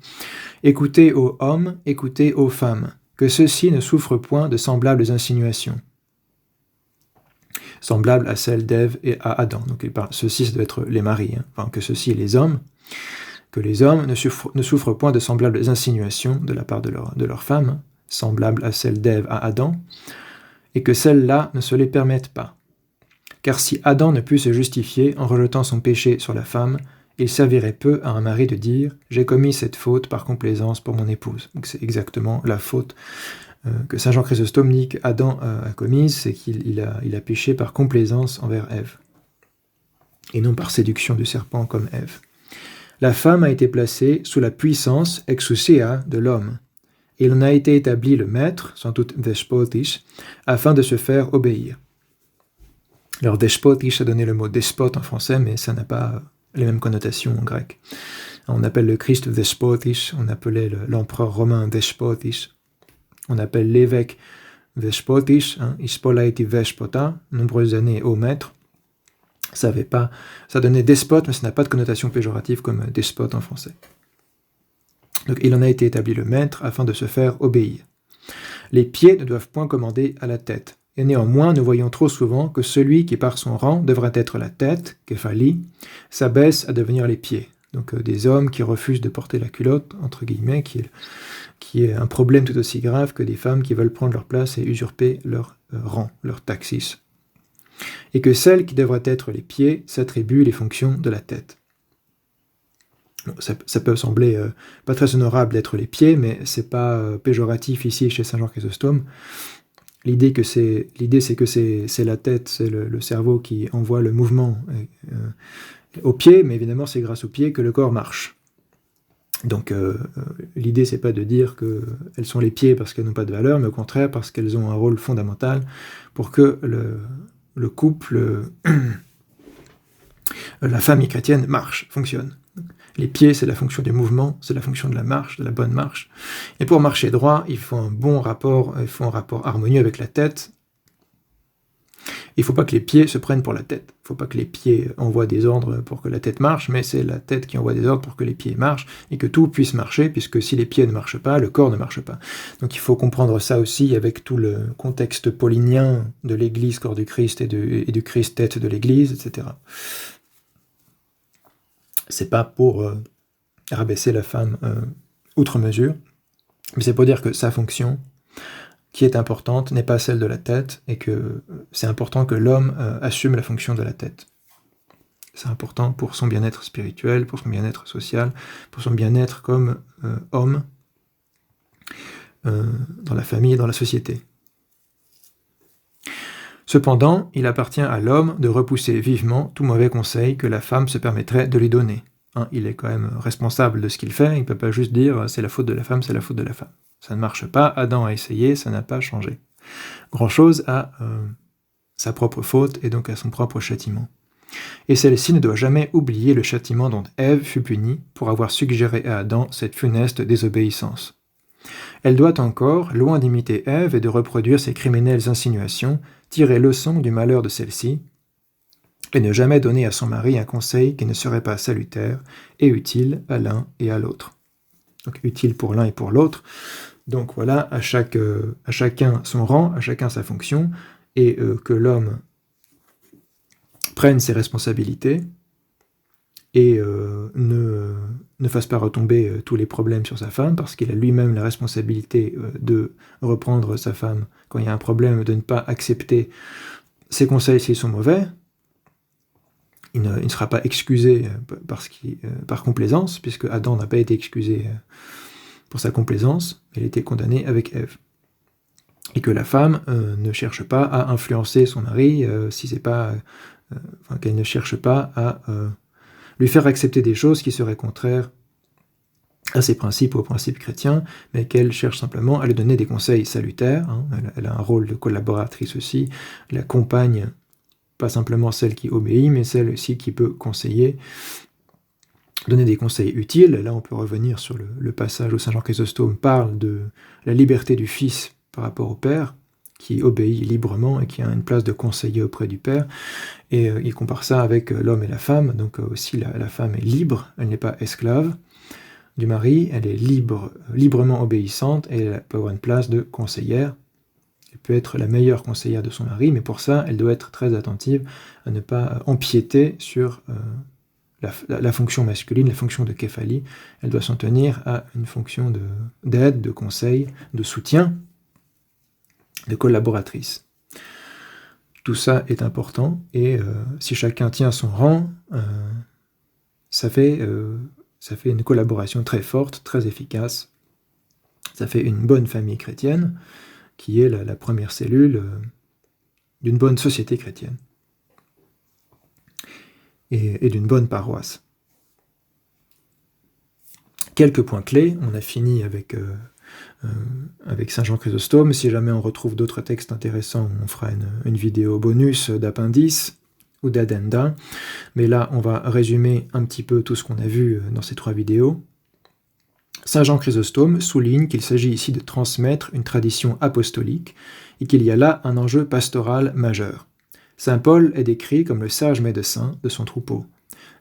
Écoutez aux hommes, écoutez aux femmes, que ceux-ci ne souffrent point de semblables insinuations, semblables à celles d'Ève et à Adam. Donc ceux-ci, ça doit être les maris, que ceux-ci, les hommes, que les hommes ne souffrent point de semblables insinuations de la part de leurs femmes, semblables à celles d'Ève à Adam, et que celles-là ne se les permettent pas. Car si Adam ne put se justifier en rejetant son péché sur la femme, il servirait peu à un mari de dire « j'ai commis cette faute par complaisance pour mon épouse ». Donc c'est exactement la faute que Saint Jean Chrysostome dit qu'Adam a commise, c'est qu'il a péché par complaisance envers Ève, et non par séduction du serpent comme Ève. La femme a été placée sous la puissance exousia de l'homme, et il en a été établi le maître, sans doute despotis, afin de se faire obéir. Alors despotis a donné le mot despote en français, mais ça n'a pas les mêmes connotations en grec. On appelle le Christ despotis, on appelait l'empereur romain despotis, on appelle l'évêque despotis, ispolaiti despota, nombreuses années au maître. Ça donnait despote, mais ça n'a pas de connotation péjorative comme despote en français. Donc il en a été établi le maître afin de se faire obéir. Les pieds ne doivent point commander à la tête. Et néanmoins, nous voyons trop souvent que celui qui par son rang devrait être la tête, kephali, s'abaisse à devenir les pieds. Donc des hommes qui refusent de porter la culotte, entre guillemets, qui est un problème tout aussi grave que des femmes qui veulent prendre leur place et usurper leur rang, leur taxis. Et que celles qui devraient être les pieds s'attribuent les fonctions de la tête. Bon, ça peut sembler pas très honorable d'être les pieds, mais c'est pas péjoratif ici chez Saint Jean Chrysostome. L'idée c'est que c'est la tête, c'est le cerveau qui envoie le mouvement au pied, mais évidemment c'est grâce au pied que le corps marche. Donc l'idée c'est pas de dire qu'elles sont les pieds parce qu'elles n'ont pas de valeur, mais au contraire parce qu'elles ont un rôle fondamental pour que le couple, la famille chrétienne fonctionne. Les pieds, c'est la fonction du mouvement, c'est la fonction de la marche, de la bonne marche. Et pour marcher droit, il faut un rapport harmonieux avec la tête. Il ne faut pas que les pieds se prennent pour la tête. Il ne faut pas que les pieds envoient des ordres pour que la tête marche, mais c'est la tête qui envoie des ordres pour que les pieds marchent et que tout puisse marcher, puisque si les pieds ne marchent pas, le corps ne marche pas. Donc il faut comprendre ça aussi avec tout le contexte paulinien de l'Église, corps du Christ, et du Christ, tête de l'Église, etc. C'est pas pour rabaisser la femme outre mesure, mais c'est pour dire que sa fonction, qui est importante, n'est pas celle de la tête, et que c'est important que l'homme assume la fonction de la tête. C'est important pour son bien-être spirituel, pour son bien-être social, pour son bien-être comme homme dans la famille et dans la société. Cependant, il appartient à l'homme de repousser vivement tout mauvais conseil que la femme se permettrait de lui donner. Il est quand même responsable de ce qu'il fait, il ne peut pas juste dire « c'est la faute de la femme, c'est la faute de la femme ». Ça ne marche pas, Adam a essayé, ça n'a pas changé. Grand-chose à sa propre faute et donc à son propre châtiment. Et celle-ci ne doit jamais oublier le châtiment dont Ève fut punie pour avoir suggéré à Adam cette funeste désobéissance. Elle doit encore, loin d'imiter Ève et de reproduire ses criminelles insinuations, tirer leçon du malheur de celle-ci, et ne jamais donner à son mari un conseil qui ne serait pas salutaire et utile à l'un et à l'autre. Donc utile pour l'un et pour l'autre. Donc voilà, à chacun son rang, à chacun sa fonction, et que l'homme prenne ses responsabilités et ne fasse pas retomber tous les problèmes sur sa femme, parce qu'il a lui-même la responsabilité de reprendre sa femme quand il y a un problème, de ne pas accepter ses conseils s'ils sont mauvais. Il ne sera pas excusé par complaisance, puisque Adam n'a pas été excusé pour sa complaisance, il a été condamné avec Ève. Et que la femme ne cherche pas à influencer son mari, qu'elle ne cherche pas à lui faire accepter des choses qui seraient contraires à ses principes ou aux principes chrétiens, mais qu'elle cherche simplement à lui donner des conseils salutaires. Elle a un rôle de collaboratrice aussi, elle accompagne pas simplement celle qui obéit, mais celle aussi qui peut conseiller, donner des conseils utiles. Là, on peut revenir sur le passage où Saint Jean Chrysostome parle de la liberté du Fils par rapport au Père, qui obéit librement et qui a une place de conseiller auprès du Père. Et il compare ça avec l'homme et la femme. Donc aussi, la femme est libre, elle n'est pas esclave du mari, elle est librement obéissante, et elle peut avoir une place de conseillère. Elle peut être la meilleure conseillère de son mari, mais pour ça, elle doit être très attentive à ne pas empiéter sur la fonction masculine, la fonction de képhalie. Elle doit s'en tenir à une fonction d'aide, de conseil, de soutien, de collaboratrice. Tout ça est important, et si chacun tient son rang, ça fait une collaboration très forte, très efficace. Ça fait une bonne famille chrétienne, qui est la première cellule d'une bonne société chrétienne et d'une bonne paroisse. Quelques points clés, on a fini avec Saint Jean Chrysostome. Si jamais on retrouve d'autres textes intéressants, on fera une vidéo bonus d'appendice ou d'addenda, mais là on va résumer un petit peu tout ce qu'on a vu dans ces 3 vidéos. Saint Jean Chrysostome souligne qu'il s'agit ici de transmettre une tradition apostolique et qu'il y a là un enjeu pastoral majeur. Saint Paul est décrit comme le sage médecin de son troupeau.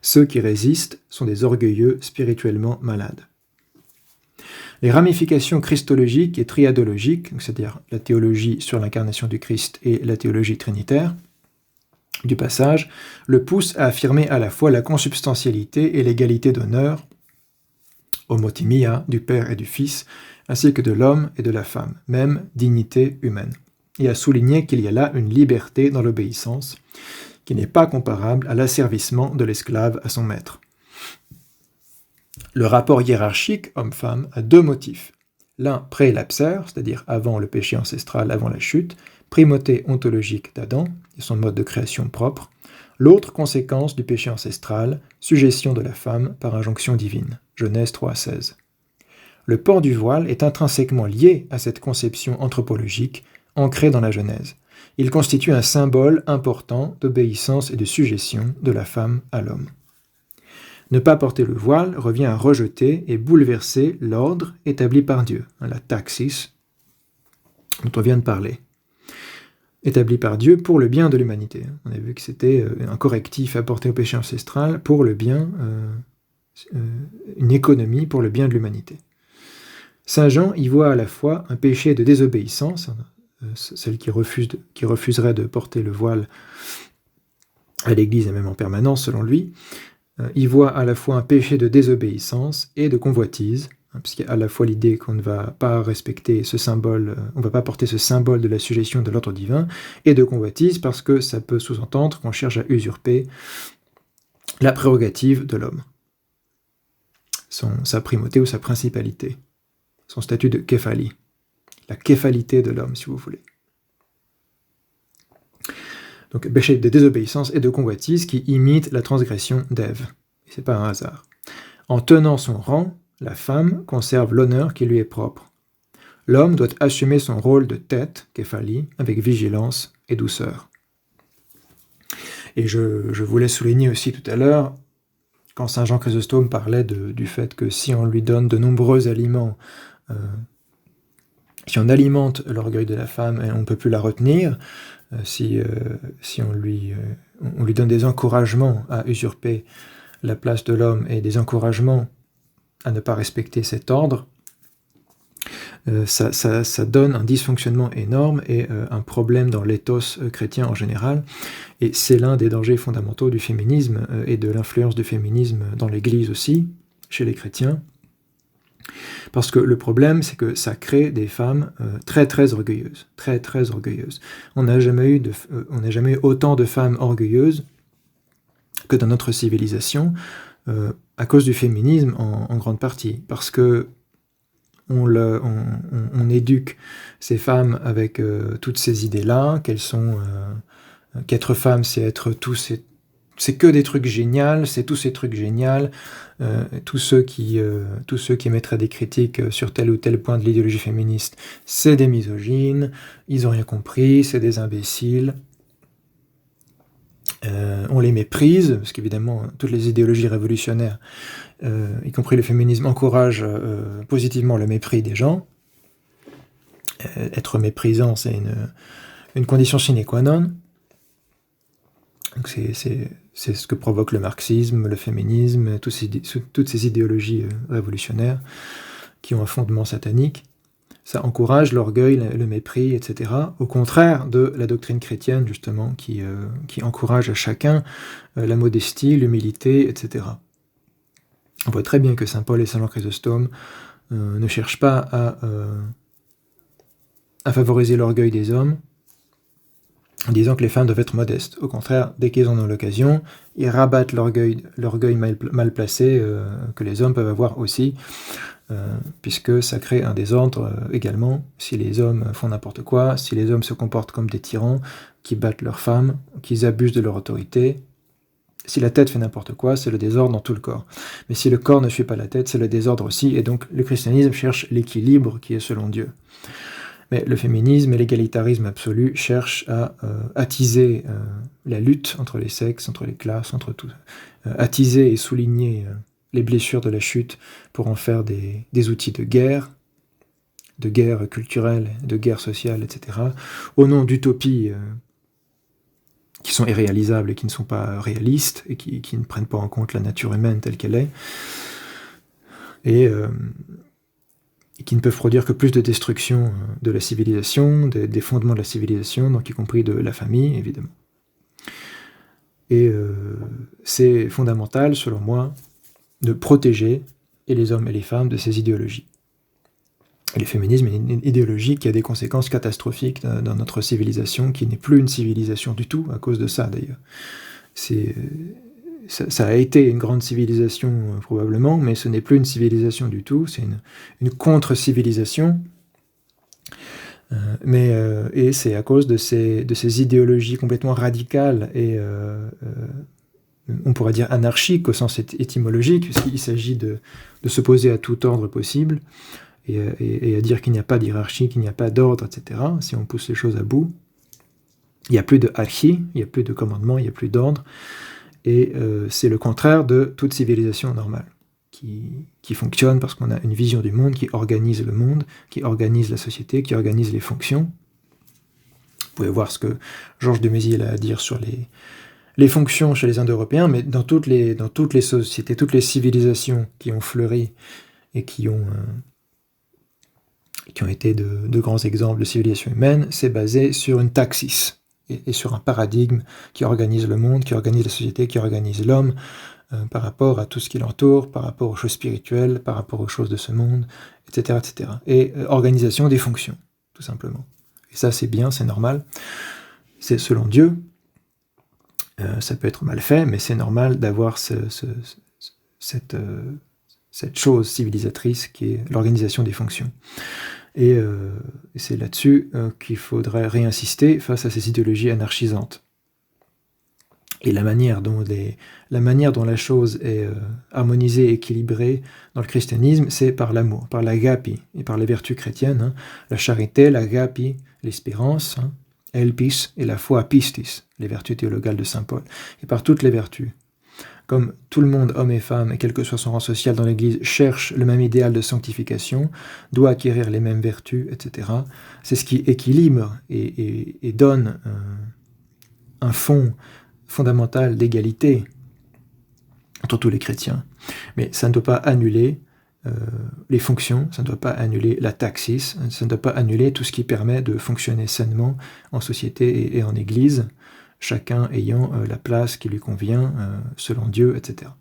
Ceux qui résistent sont des orgueilleux spirituellement malades. Les ramifications christologiques et triadologiques, c'est-à-dire la théologie sur l'incarnation du Christ et la théologie trinitaire, du passage, le poussent à affirmer à la fois la consubstantialité et l'égalité d'honneur, homotimia, du Père et du Fils, ainsi que de l'homme et de la femme, même dignité humaine, et à souligner qu'il y a là une liberté dans l'obéissance, qui n'est pas comparable à l'asservissement de l'esclave à son maître. Le rapport hiérarchique homme-femme a 2 motifs. L'un pré-lapsaire, c'est-à-dire avant le péché ancestral, avant la chute, primauté ontologique d'Adam et son mode de création propre. L'autre conséquence du péché ancestral, sujétion de la femme par injonction divine. Genèse 3,16. Le port du voile est intrinsèquement lié à cette conception anthropologique ancrée dans la Genèse. Il constitue un symbole important d'obéissance et de sujétion de la femme à l'homme. Ne pas porter le voile revient à rejeter et bouleverser l'ordre établi par Dieu, la taxis dont on vient de parler. établi par Dieu pour le bien de l'humanité. On a vu que c'était un correctif apporté au péché ancestral pour le bien, une économie pour le bien de l'humanité. Saint Jean y voit à la fois un péché de désobéissance, celle qui refuserait de porter le voile à l'Église et même en permanence selon lui, il voit à la fois un péché de désobéissance et de convoitise, puisqu'il y a à la fois l'idée qu'on ne va pas respecter ce symbole, on ne va pas porter ce symbole de la sujétion de l'ordre divin, et de convoitise parce que ça peut sous-entendre qu'on cherche à usurper la prérogative de l'homme, sa primauté ou sa principalité, son statut de képhali, la képhalité de l'homme, si vous voulez. Donc péché de désobéissance et de convoitise qui imite la transgression d'Ève. Et c'est pas un hasard. En tenant son rang, la femme conserve l'honneur qui lui est propre. L'homme doit assumer son rôle de tête, képhali, avec vigilance et douceur. Et je voulais souligner aussi tout à l'heure, quand saint Jean Chrysostome parlait du fait que si on lui donne de nombreux aliments, si on alimente l'orgueil de la femme, on ne peut plus la retenir, si on lui donne des encouragements à usurper la place de l'homme et des encouragements à ne pas respecter cet ordre, ça donne un dysfonctionnement énorme et un problème dans l'éthos chrétien en général. Et c'est l'un des dangers fondamentaux du féminisme et de l'influence du féminisme dans l'Église aussi, chez les chrétiens. Parce que le problème, c'est que ça crée des femmes très très orgueilleuses, très très orgueilleuses. On n'a jamais eu autant de femmes orgueilleuses que dans notre civilisation, à cause du féminisme en grande partie, parce que on éduque ces femmes avec toutes ces idées-là, qu'être femme, c'est être c'est que des trucs géniaux, c'est tous ces trucs géniaux. Tous ceux qui émettraient des critiques sur tel ou tel point de l'idéologie féministe, c'est des misogynes, ils n'ont rien compris, c'est des imbéciles. On les méprise, parce qu'évidemment, toutes les idéologies révolutionnaires, y compris le féminisme, encouragent positivement le mépris des gens. Être méprisant, c'est une condition sine qua non. Donc c'est ce que provoque le marxisme, le féminisme, toutes ces idéologies révolutionnaires qui ont un fondement satanique. Ça encourage l'orgueil, le mépris, etc. Au contraire de la doctrine chrétienne, justement, qui encourage à chacun la modestie, l'humilité, etc. On voit très bien que saint Paul et saint Jean Chrysostome ne cherchent pas à favoriser l'orgueil des hommes, en disant que les femmes doivent être modestes. Au contraire, dès qu'ils en ont l'occasion, ils rabattent l'orgueil mal placé que les hommes peuvent avoir aussi, puisque ça crée un désordre également. Si les hommes font n'importe quoi, si les hommes se comportent comme des tyrans, qui battent leurs femmes, qu'ils abusent de leur autorité, si la tête fait n'importe quoi, c'est le désordre dans tout le corps. Mais si le corps ne suit pas la tête, c'est le désordre aussi, et donc le christianisme cherche l'équilibre qui est selon Dieu. Mais le féminisme et l'égalitarisme absolu cherchent à attiser la lutte entre les sexes, entre les classes, entre tout, attiser et souligner les blessures de la chute pour en faire des outils de guerre culturelle, de guerre sociale, etc., au nom d'utopies qui sont irréalisables et qui ne sont pas réalistes et qui ne prennent pas en compte la nature humaine telle qu'elle est, et qui ne peuvent produire que plus de destruction de la civilisation, des fondements de la civilisation, donc y compris de la famille, évidemment. Et c'est fondamental, selon moi, de protéger et les hommes et les femmes de ces idéologies. Et le féminisme est une idéologie qui a des conséquences catastrophiques dans notre civilisation, qui n'est plus une civilisation du tout, à cause de ça, d'ailleurs. Ça a été une grande civilisation, probablement, mais ce n'est plus une civilisation du tout, c'est une contre-civilisation. Et c'est à cause de ces idéologies complètement radicales et, on pourrait dire, anarchiques au sens étymologique, puisqu'il s'agit de s'opposer à tout ordre possible, et à dire qu'il n'y a pas d'hierarchie, qu'il n'y a pas d'ordre, etc., si on pousse les choses à bout. Il n'y a plus de archi, il n'y a plus de commandement, il n'y a plus d'ordre. Et c'est le contraire de toute civilisation normale, qui fonctionne parce qu'on a une vision du monde, qui organise le monde, qui organise la société, qui organise les fonctions, pouvez voir ce que Georges de Mézil a à dire sur les fonctions chez les Indo-Européens, mais dans toutes les sociétés, toutes les civilisations qui ont fleuri et qui ont été de grands exemples de civilisation humaine, c'est basé sur une taxis et sur un paradigme qui organise le monde, qui organise la société, qui organise l'homme par rapport à tout ce qui l'entoure, par rapport aux choses spirituelles, par rapport aux choses de ce monde, etc. etc. Et organisation des fonctions, tout simplement. Et ça, c'est bien, c'est normal. C'est selon Dieu. Ça peut être mal fait, mais c'est normal d'avoir cette chose civilisatrice qui est l'organisation des fonctions. Et c'est là-dessus qu'il faudrait réinsister face à ces idéologies anarchisantes. Et la manière dont la chose est harmonisée, équilibrée dans le christianisme, c'est par l'amour, par l'agapi, et par les vertus chrétiennes, hein, la charité, l'agapi, l'espérance, hein, elpis, et la foi, pistis, les vertus théologales de saint Paul, et par toutes les vertus. Comme tout le monde, hommes et femmes, et quel que soit son rang social dans l'Église, cherche le même idéal de sanctification, doit acquérir les mêmes vertus, etc. C'est ce qui équilibre et donne un fond fondamental d'égalité entre tous les chrétiens. Mais ça ne doit pas annuler les fonctions, ça ne doit pas annuler la taxis, ça ne doit pas annuler tout ce qui permet de fonctionner sainement en société et en Église, chacun ayant la place qui lui convient selon Dieu, etc.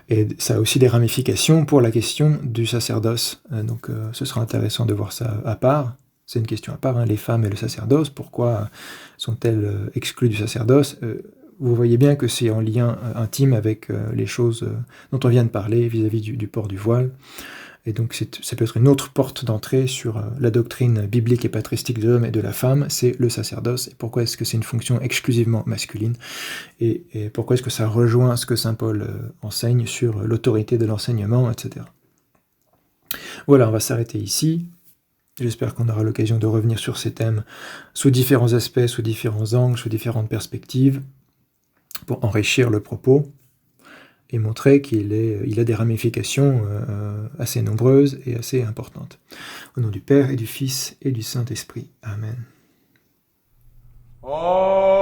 Et ça a aussi des ramifications pour la question du sacerdoce. Donc ce sera intéressant de voir ça à part. C'est une question à part, hein, les femmes et le sacerdoce. Pourquoi sont-elles exclues du sacerdoce ? Vous voyez bien que c'est en lien intime avec les choses dont on vient de parler vis-à-vis du port du voile. Et donc ça peut être une autre porte d'entrée sur la doctrine biblique et patristique de l'homme et de la femme, c'est le sacerdoce. Et pourquoi est-ce que c'est une fonction exclusivement masculine ? Et pourquoi est-ce que ça rejoint ce que saint Paul enseigne sur l'autorité de l'enseignement, etc. Voilà, on va s'arrêter ici. J'espère qu'on aura l'occasion de revenir sur ces thèmes sous différents aspects, sous différents angles, sous différentes perspectives, pour enrichir le propos et montrer qu'il a des ramifications assez nombreuses et assez importantes. Au nom du Père et du Fils et du Saint-Esprit. Amen. Oh